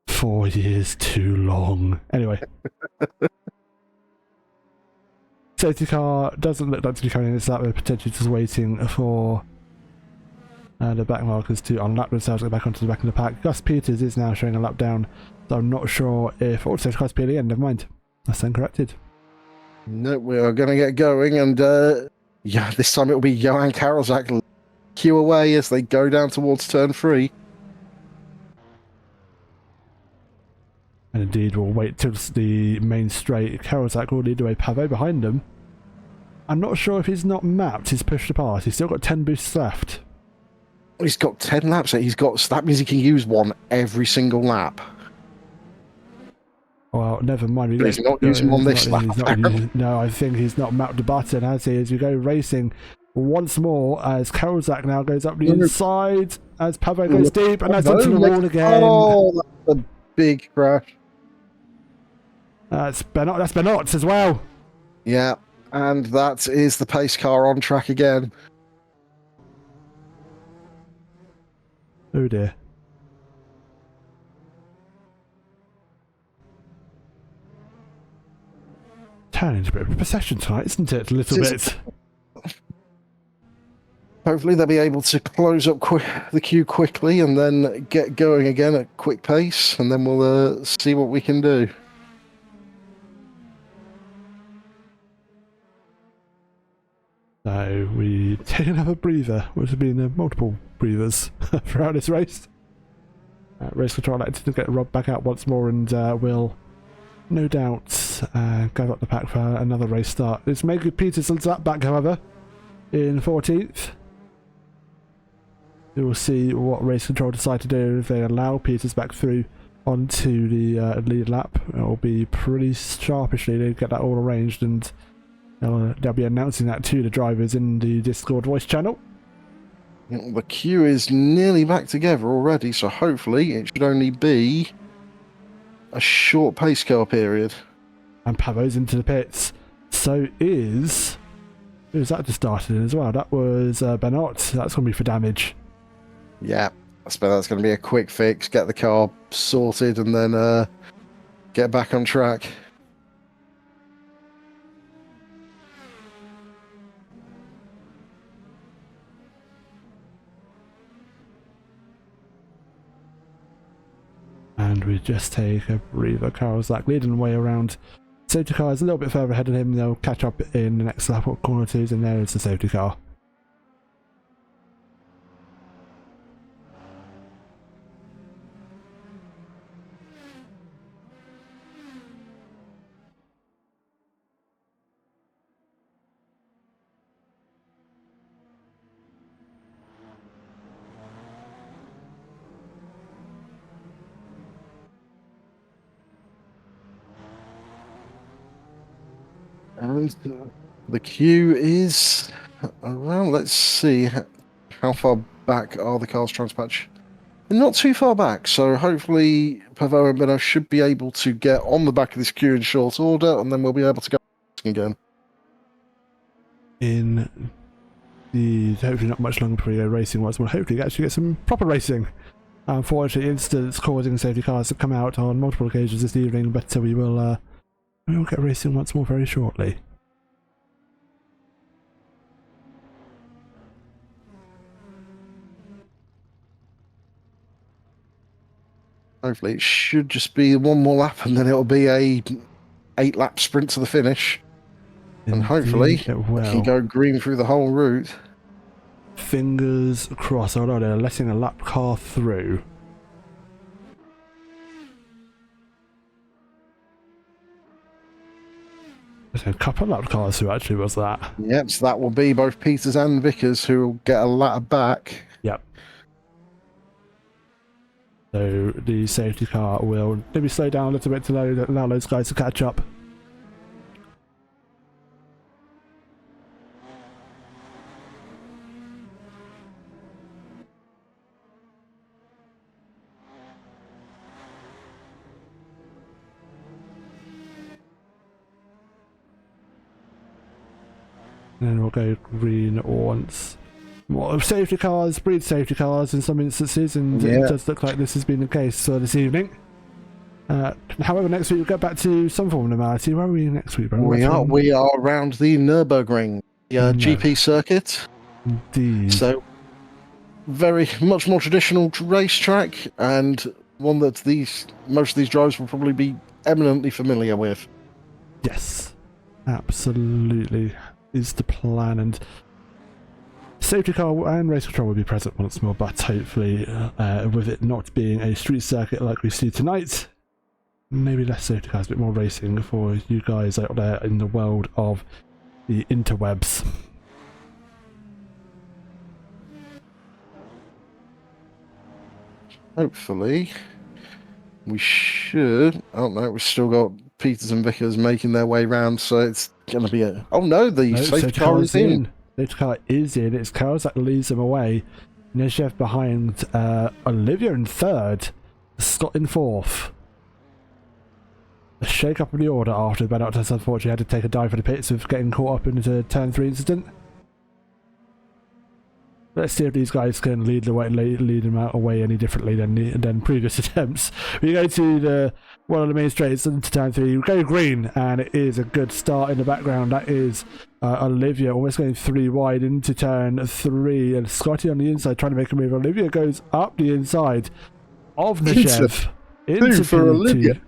Speaker 1: 4 years too long. Anyway. Safety car doesn't look like to be coming in this lap. We're potentially just waiting for the back markers to unlap themselves, get back onto the back of the pack. Gus Peters is now showing a lap down, so I'm not sure if... Oh, safety car's peeling in, never mind. That's uncorrected.
Speaker 2: No, we are going to get going, and yeah, this time it will be Johan Karolzak cue away as they go down towards turn 3.
Speaker 1: And indeed, we'll wait till the main straight. Karolzak will lead away, Pavo behind them. I'm not sure if he's not mapped his push to pass. He's still got 10 boosts left.
Speaker 2: He's got 10 laps. That means he can use one every single lap.
Speaker 1: Well, never mind.
Speaker 2: He's not using one this lap.
Speaker 1: No, I think he's not mapped the button, has he? As we go racing once more, as Karolzak now goes up the inside, as Pavo goes deep, and that's onto the wall again.
Speaker 2: Oh, that's a big crash.
Speaker 1: That's Benoit as well.
Speaker 2: Yeah, And that is the pace car on track again.
Speaker 1: Oh dear. Turning into a bit of a procession tonight, isn't it? A little bit.
Speaker 2: Hopefully they'll be able to close up the queue quickly and then get going again at quick pace, and then we'll see what we can do.
Speaker 1: So we take another breather, which have been multiple breathers throughout this race. Race control acted to get Rob back out once more, and will no doubt go up the pack for another race start. It's Megan Peterson's lap back, however, in 14th. We will see what race control decide to do. If they allow Peters back through onto the lead lap, it will be pretty sharpishly to get that all arranged, and they'll be announcing that to the drivers in the Discord voice channel.
Speaker 2: The queue is nearly back together already, so hopefully it should only be a short pace car period.
Speaker 1: And Pavo's into the pits. So is... Who's that just started in as well? That was Bernot. That's going to be for damage.
Speaker 2: Yeah, I suppose that's going to be a quick fix, get the car sorted, and then get back on track.
Speaker 1: And we just take a breather. Carl's like leading the way around. Safety car is a little bit further ahead of him. They'll catch up in the next lap, corner twos, and there is the safety car.
Speaker 2: And the queue is around, let's see, how far back are the cars trying to patch? They're not too far back, so hopefully Pavo and Beno should be able to get on the back of this queue in short order, and then we'll be able to go again.
Speaker 1: In the hopefully not much longer before we go racing once more. Hopefully actually get some proper racing. Unfortunately, incidents causing safety cars to come out on multiple occasions this evening, but we will get racing once more very shortly.
Speaker 2: Hopefully it should just be one more lap, and then it'll be a 8-lap sprint to the finish. And hopefully we can go green through the whole route.
Speaker 1: Fingers crossed. Oh no, they're letting a lap car through. There's a couple of lap cars who actually was that.
Speaker 2: Yep, so that will be both Peters and Vickers who will get a lap back.
Speaker 1: Yep. So the safety car will maybe slow down a little bit to allow those guys to catch up. And then we'll go green once. More safety cars, breed safety cars in some instances, and it does look like this has been the case this evening. However, next week we'll get back to some form of normality. Where are we next week, bro?
Speaker 2: We are around the Nürburgring, the GP circuit.
Speaker 1: Indeed.
Speaker 2: So, very much more traditional racetrack, and one that most of these drivers will probably be eminently familiar with.
Speaker 1: Yes, absolutely is the plan, and safety car and race control will be present once more, but hopefully with it not being a street circuit like we see tonight, maybe less safety cars, a bit more racing for you guys out there in the world of the interwebs.
Speaker 2: Hopefully we should... Oh no, we've still got Peters and Vickers making their way round, so it's going to be a... Oh no, the safety car is in.
Speaker 1: Safety car is in. It's Carlos that leads them away. Neshev behind, Olivia in third, Scott in fourth. a shake-up of the order after Bennett has unfortunately had to take a dive for the pits of getting caught up into turn 3 incident. Let's see if these guys can lead them out away any differently than previous attempts. We go to one of the main straights into turn 3. We go green, and it is a good start in the background. That is Olivia almost going 3 wide into turn 3, and Scotty on the inside trying to make a move. Olivia goes up the inside of Neshev into
Speaker 2: for Olivia.
Speaker 1: 2.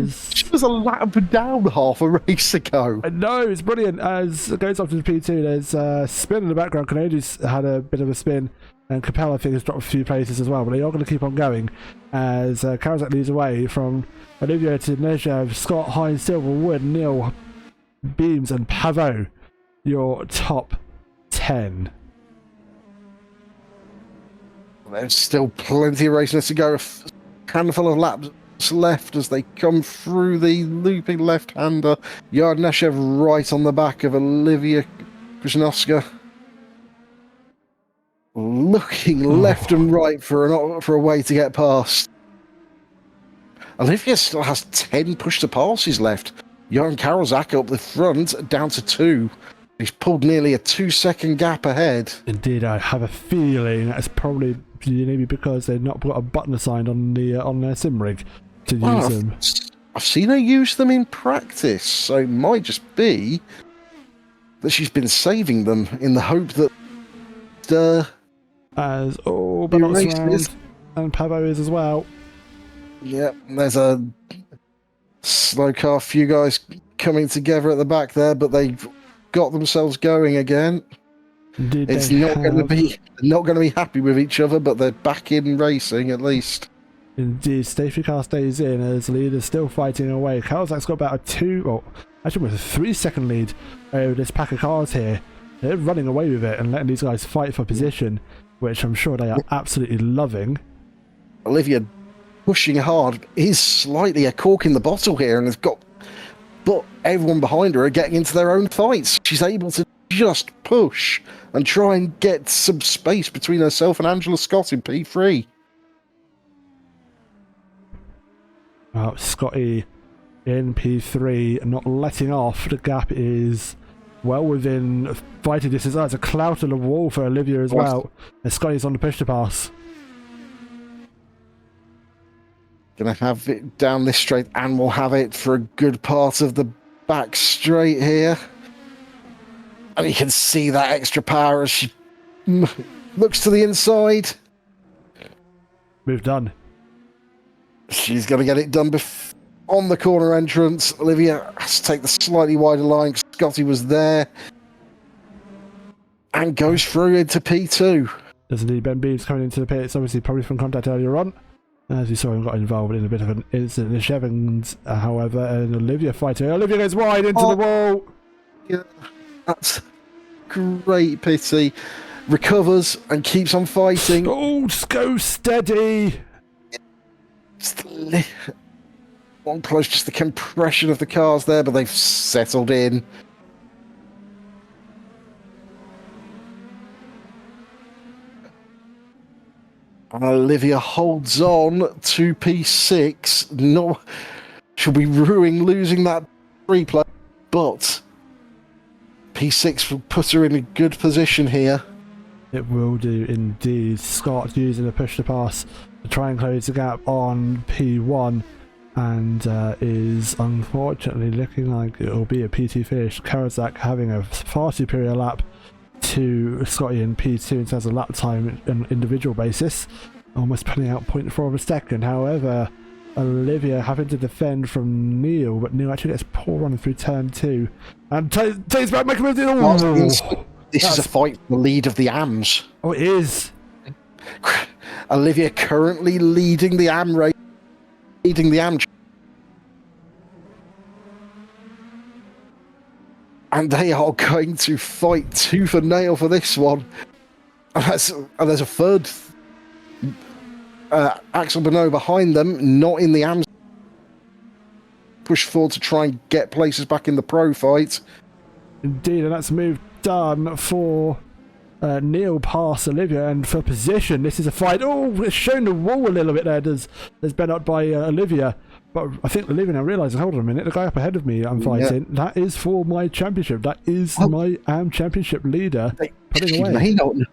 Speaker 2: She was a lap down half a race ago.
Speaker 1: No, it's brilliant. As it goes up to the P2, there's a spin in the background. Canodi's had a bit of a spin, and Capella, I think, has dropped a few places as well, but they are going to keep on going as Karazak leads away from Olivia to Nezhev, Scott, Hines, Silverwood, Neil, Beams, and Pavo, your top 10.
Speaker 2: There's still plenty of racing to go. A handful of laps left as they come through the looping left-hander. Yardneshev right on the back of Olivia Krasnowska. Looking left and right for a way to get past. Olivia still has 10 push-to-passes left. Jan Karolzak up the front, down to 2. He's pulled nearly a 2-second gap ahead.
Speaker 1: Indeed, I have a feeling that's probably maybe because they've not got a button assigned on their sim rig to use them.
Speaker 2: I've seen her use them in practice, so it might just be that she's been saving them in the hope that
Speaker 1: Bennot's round, and Pavo is as well.
Speaker 2: Yep, there's a slow car, few guys coming together at the back there, but they've got themselves going again.
Speaker 1: Indeed,
Speaker 2: it's not going to be happy with each other, but they're back in racing at least.
Speaker 1: Indeed, safety car stays in as leaders still fighting away. Karolzak's got about actually a 3-second lead over this pack of cars here. They're running away with it and letting these guys fight for position, which I'm sure they are absolutely loving.
Speaker 2: Olivia pushing hard is slightly a cork in the bottle here, and but everyone behind her are getting into their own fights. She's able to just push and try and get some space between herself and Angela Scott in P3.
Speaker 1: Scotty in P3, not letting off. The gap is well within fighting distance. It's a clout on the wall for Olivia as well. And Scotty's on the push to pass.
Speaker 2: Gonna have it down this straight, and we'll have it for a good part of the back straight here. And you can see that extra power as she looks to the inside.
Speaker 1: Move done.
Speaker 2: She's going to get it done on the corner entrance. Olivia has to take the slightly wider line. Scotty was there. And goes through into P2.
Speaker 1: There's indeed Ben Beams coming into the pits, obviously probably from contact earlier on. As you saw him got involved in a bit of an incident. Shevens, however, and Olivia fighting. Olivia goes wide into the wall.
Speaker 2: Yeah, that's great pity. Recovers and keeps on fighting.
Speaker 1: Oh, just go steady.
Speaker 2: One close, just the compression of the cars there, but they've settled in. And Olivia holds on to P6. No, she'll be ruining losing that replay, but P6 will put her in a good position here.
Speaker 1: It will do indeed. Scott using a push to pass to try and close the gap on P1, and is unfortunately looking like it will be a P2 finish. Karazak having a far superior lap to Scotty in P2 in terms of lap time on an individual basis, almost pulling out 0.4 of a second. However, Olivia having to defend from Neil, but Neil actually gets poor running through turn 2 and takes back, make a move.
Speaker 2: This is a fight for the lead of the AMs.
Speaker 1: Oh, it is.
Speaker 2: Olivia currently leading the AM race, leading the AM, and they are going to fight tooth and nail for this one. And there's a third Axel Bonneau behind them, not in the AMs. Push forward to try and get places back in the pro fight.
Speaker 1: Indeed, and that's move done for Neil past Olivia, and for position, this is a fight. Oh, it's shown the wall a little bit there. There's been up by Olivia, But I think Olivia now realising, hold on a minute, the guy up ahead of me I'm fighting, that is for my championship. That is my championship leader putting
Speaker 2: she
Speaker 1: away.
Speaker 2: May not know.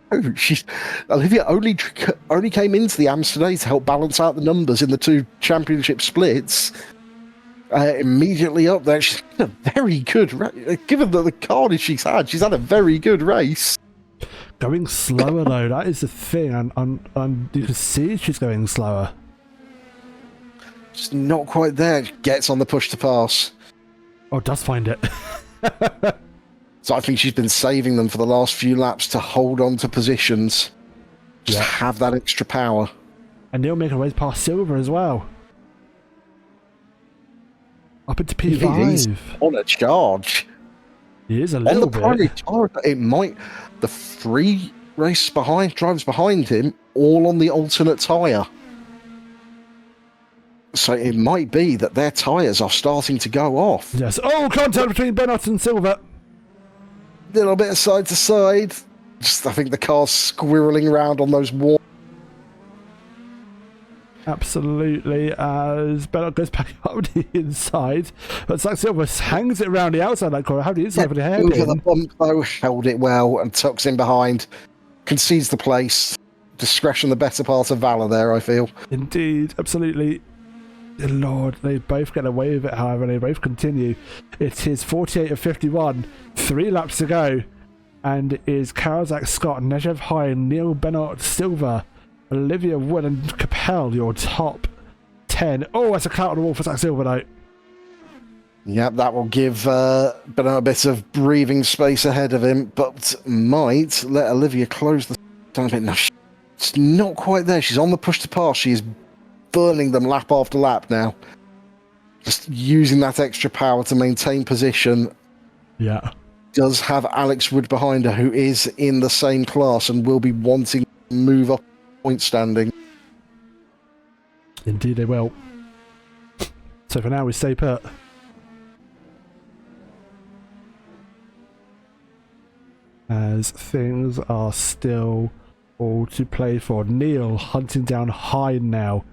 Speaker 2: Olivia only came into the AMS today to help balance out the numbers in the two championship splits. Immediately up there, she's had a very good race. Given the carnage she's had a very good race.
Speaker 1: Going slower though, that is the thing, and you can see she's going slower.
Speaker 2: Just not quite there. Gets on the push to pass.
Speaker 1: Oh, does find it.
Speaker 2: So I think she's been saving them for the last few laps to hold on to positions. Just have that extra power.
Speaker 1: And Neil making ways past Silver as well. Up into P5.
Speaker 2: He's on a charge.
Speaker 1: He is a little bit.
Speaker 2: On the primary tyre, it might... The three drivers behind him, all on the alternate tyre. So it might be that their tyres are starting to go off.
Speaker 1: Yes. Oh, contact between Bennett and Silver.
Speaker 2: Little bit of side to side. Just, I think the car's squirreling around on those walls.
Speaker 1: Absolutely, as Bennett goes back up the inside. But Zach Silver hangs it around the outside of that corner. How the inside for the hairpin.
Speaker 2: Over the bump, though, held it well and tucks in behind. Concedes the place. Discretion the better part of valour there, I feel.
Speaker 1: Indeed, absolutely. Lord, they both get away with it, however, they both continue. It is 48 of 51, 3 laps to go, and it is Karzak, Scott, Negev High, Neil Bennett, Silver, Olivia Wood, and Capel, your top 10. Oh, that's a clout on the wall for Zach Silver, though.
Speaker 2: Yep, that will give Bennett a bit of breathing space ahead of him, but might let Olivia close the down a bit. No, she's not quite there. She's on the push to pass. She is burning them lap after lap now. Just using that extra power to maintain position.
Speaker 1: Yeah.
Speaker 2: Does have Alex Wood behind her, who is in the same class and will be wanting to move up point standing.
Speaker 1: Indeed they will. So for now we stay put. As things are still all to play for. Neil hunting down Hyde now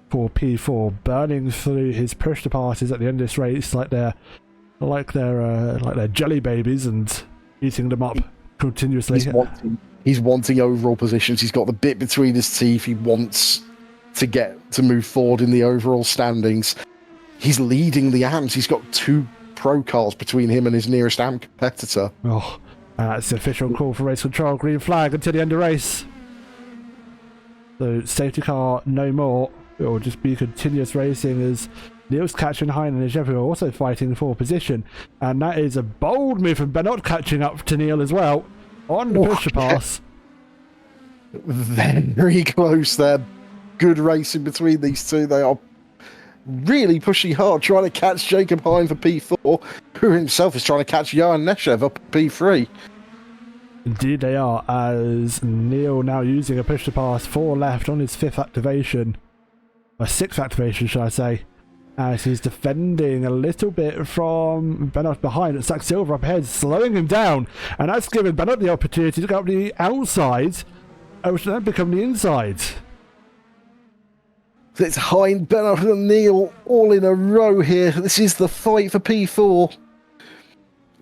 Speaker 1: for P4, burning through his push to passes at the end of this race like they're jelly babies and eating them up continuously.
Speaker 2: He's wanting overall positions. He's got the bit between his teeth. He wants to move forward in the overall standings. He's leading the AMs. He's got 2 pro cars between him and his nearest AM competitor.
Speaker 1: Oh, that's the official call for race control. Green flag until the end of race. So safety car no more. It will just be continuous racing as Neil's catching Hein and Negev are also fighting for position. And that is a bold move from Bennett catching up to Neil as well on the push to pass.
Speaker 2: Very close there. Good racing between these two. They are really pushing hard, trying to catch Jacob Hein for P4, who himself is trying to catch Johan Neshev up at P3.
Speaker 1: Indeed they are, as Neil now using a push to pass 4 left on his 5th activation. Or 6th activation, should I say. As he's defending a little bit from Bennett behind. It's Zach Silver up ahead, slowing him down. And that's given Bennett the opportunity to go up the outside, which will then become the inside.
Speaker 2: It's Hein, Bennett and Neil all in a row here. This is the fight for P4.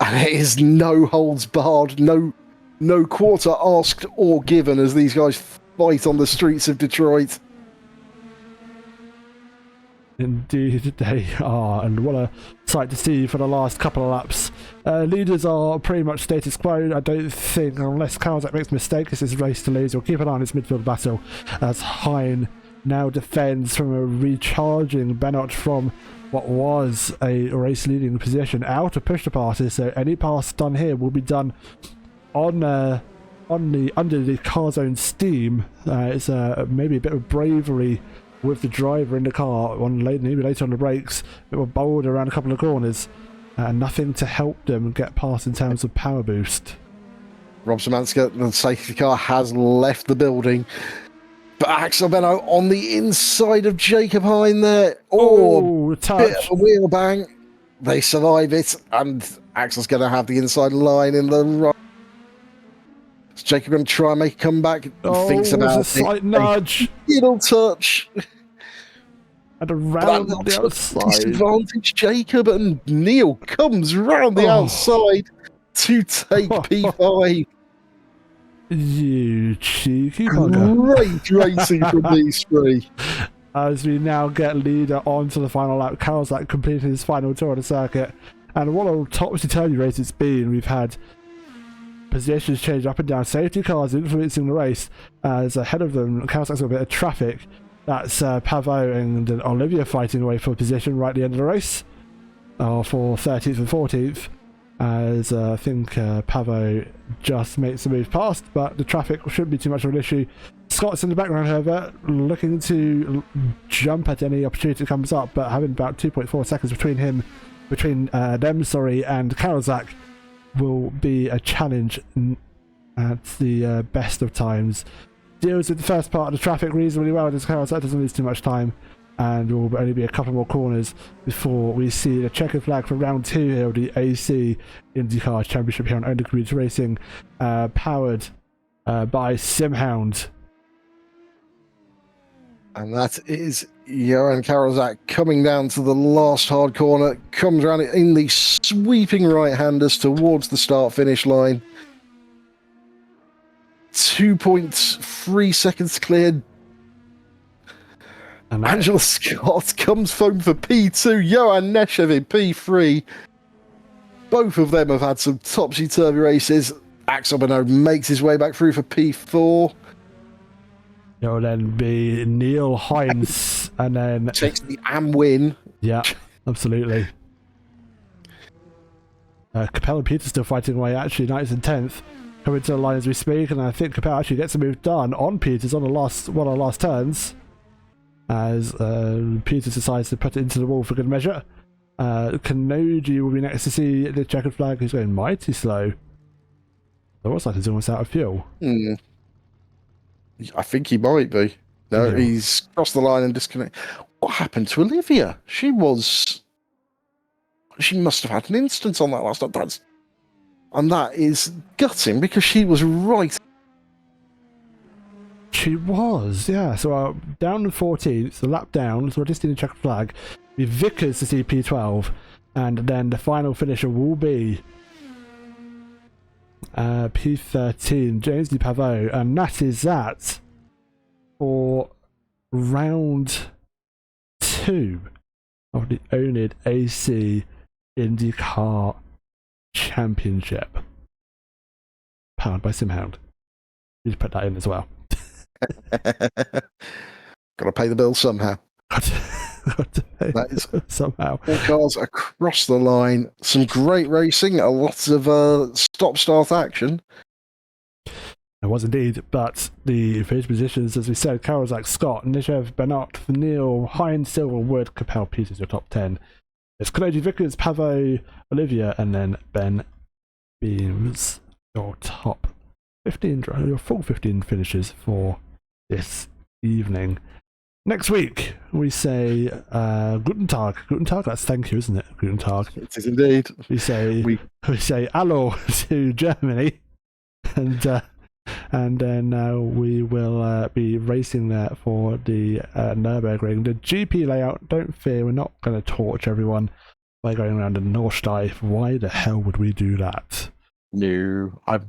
Speaker 2: And it is no holds barred, no quarter asked or given as these guys fight on the streets of Detroit.
Speaker 1: Indeed they are, and what a sight to see for the last couple of laps. Leaders are pretty much status quo. I don't think, unless Karzak makes a mistake, this is race to lose. We'll keep an eye on this midfield battle as Hein now defends from a recharging Bennett from what was a race leading position out of push to passes. So any pass done here will be done on under the car's own steam. It's maybe a bit of bravery with the driver in the car, maybe later on the brakes, a bit more bold around a couple of corners, and nothing to help them get past in terms of power boost.
Speaker 2: Rob Szymanska, the safety car, has left the building, but Axel Benno on the inside of Jacob Hein there. Oh,
Speaker 1: touch.
Speaker 2: Bit of a wheel bang. They survive it, and Axel's going to have the inside line in the right. Is Jacob going to try and make a comeback? Thinks about
Speaker 1: a slight nudge.
Speaker 2: Little touch.
Speaker 1: and around the outside.
Speaker 2: Disadvantage Jacob, and Neil comes round the outside to take P5.
Speaker 1: You cheeky bugger.
Speaker 2: Great racing from these three.
Speaker 1: As we now get leader onto the final lap, Karolczak completed his final tour on the circuit. And what a topsy-turvy race it's been. We've had positions change up and down, safety cars influencing the race, as ahead of them, Karolczak's got a bit of traffic. That's Paveau and Olivia fighting away for position right at the end of the race, for 13th and 14th, as I think Paveau just makes a move past, but the traffic shouldn't be too much of an issue. Scott's in the background, however, looking to jump at any opportunity that comes up, but having about 2.4 seconds between them, and Karolczak will be a challenge at the best of times. Deals with the first part of the traffic reasonably well, as Karolczak doesn't lose too much time, and will only be a couple more corners before we see the checkered flag for round 2 here of the AC Indycar Championship here on oNiD Community Racing, powered by SimHound.
Speaker 2: And that is Johan Karolczak coming down to the last hard corner, comes around it in the sweeping right-handers towards the start-finish line. 2.3 seconds cleared. And Angela Scott comes home for P2, Johan Neshev in P3. Both of them have had some topsy-turvy races. Axel Bernard makes his way back through for P4.
Speaker 1: It'll then be Neil Hines, and then
Speaker 2: takes the AM win.
Speaker 1: Yeah, absolutely. Capel and Peter still fighting away, actually, 9th and 10th, coming to the line as we speak, and I think Capel actually gets a move done on Peters on the last one of the last turns, as Peters decides to put it into the wall for good measure. Kanoji will be next to see the checkered flag. He's going mighty slow. It looks like he's almost out of fuel.
Speaker 2: I think he might be. No, he's crossed the line and disconnected. What happened to Olivia? She must have had an instance on that last night. And that is gutting, because she was right.
Speaker 1: She was, yeah. So down to 14th, the lap down, so we're just in the checkered flag. We Vickers to see P12, and then the final finisher will be P13, James Di Paveau, and that is that for round 2 of the oNiD AC Indycar Championship, powered by SimHound. You just put that in as well.
Speaker 2: Gotta pay the bill somehow.
Speaker 1: That is somehow.
Speaker 2: All cars across the line. Some great racing. A lot of stop-start action.
Speaker 1: It was indeed, but the finish positions, as we said, Karolczak, Scott, Nishev, Bernard, Neil, Hines, Silver, Wood, Capel, Peters, your top 10. It's Kanoji, Vickers, Paveau, Olivia, and then Ben Beams, your top 15, your full 15 finishes for this evening. Next week, we say Guten Tag. Guten Tag, that's thank you, isn't it? Guten Tag.
Speaker 2: It is indeed.
Speaker 1: We say Hallo to Germany, and then we will be racing there for the Nürburgring. The GP layout, don't fear, we're not going to torch everyone by going around in Nordschleife. Why the hell would we do that?
Speaker 2: No, I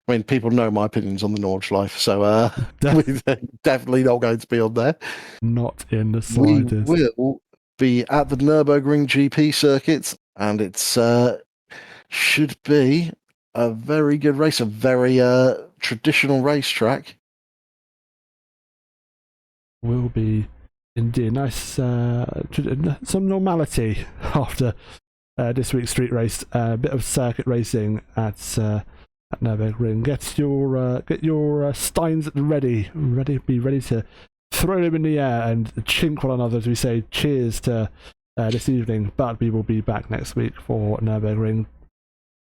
Speaker 2: mean, people know my opinions on the Nordschleife, so we're definitely not going to be on there.
Speaker 1: Not in the slightest.
Speaker 2: We will be at the Nürburgring GP circuit, and it's should be a very good race, a very traditional racetrack.
Speaker 1: Will be indeed nice, some normality after this week's street race. A bit of circuit racing at Nürburgring. Get your steins ready. Be ready to throw them in the air and chink one another as we say cheers to this evening. But we will be back next week for Nürburgring.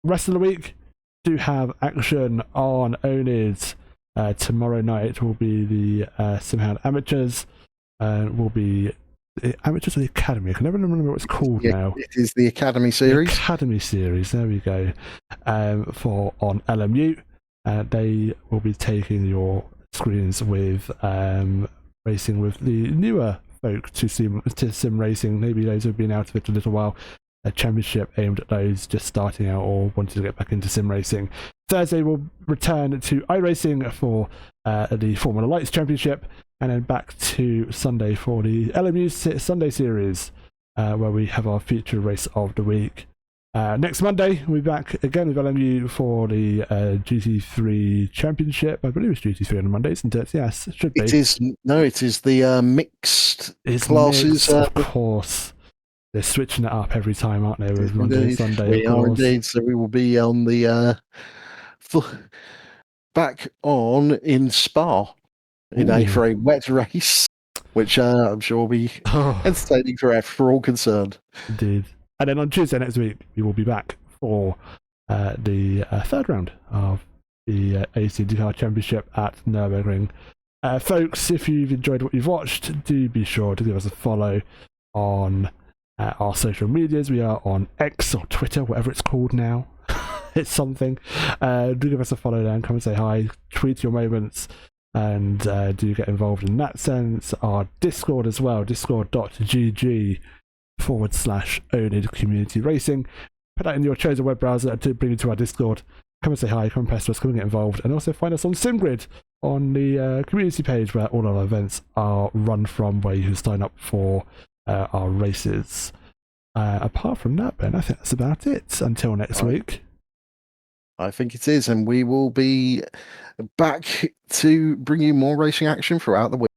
Speaker 1: Rest of the week do have action on oNiD. Tomorrow night will be the SimHound Amateurs. Will be the Amateurs of the Academy. I can never remember what it's called now.
Speaker 2: It is the Academy Series.
Speaker 1: The Academy Series, there we go. For on LMU. They will be taking your screens with racing with the newer folk to sim racing, maybe those who've been out of it a little while. A championship aimed at those just starting out or wanting to get back into sim racing. Thursday we'll return to iRacing for the Formula Lights Championship, and then back to Sunday for the LMU Sunday Series, where we have our feature race of the week. Next Monday we'll be back again with LMU for the GT3 Championship. I believe it's GT3 on the Mondays, isn't it? Yes, it should be.
Speaker 2: It is the mixed classes.
Speaker 1: Mixed, of course. They're switching it up every time, aren't they? With Monday and Sunday.
Speaker 2: We are indeed. So we will be on the back on in Spa for a wet race, which I'm sure will be entertaining for all concerned.
Speaker 1: Indeed. And then on Tuesday next week, we will be back for the third round of the AC Indycar Championship at Nürburgring. Folks, if you've enjoyed what you've watched, do be sure to give us a follow on our social medias. We are on X or Twitter, whatever it's called now. It's something. Do give us a follow there and come and say hi. Tweet your moments and do get involved in that sense. Our Discord as well, discord.gg/oNiD Community Racing. Put that in your chosen web browser to bring you to our Discord. Come and say hi, come and pester us, come and get involved. And also find us on SimGrid on the community page where all our events are run from, where you can sign up for our races. Apart from that, Ben, I think that's about it. Until next week.
Speaker 2: I think it is, and we will be back to bring you more racing action throughout the week.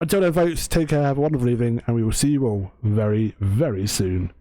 Speaker 1: Until then, folks, take care, have a wonderful evening, and we will see you all very, very soon.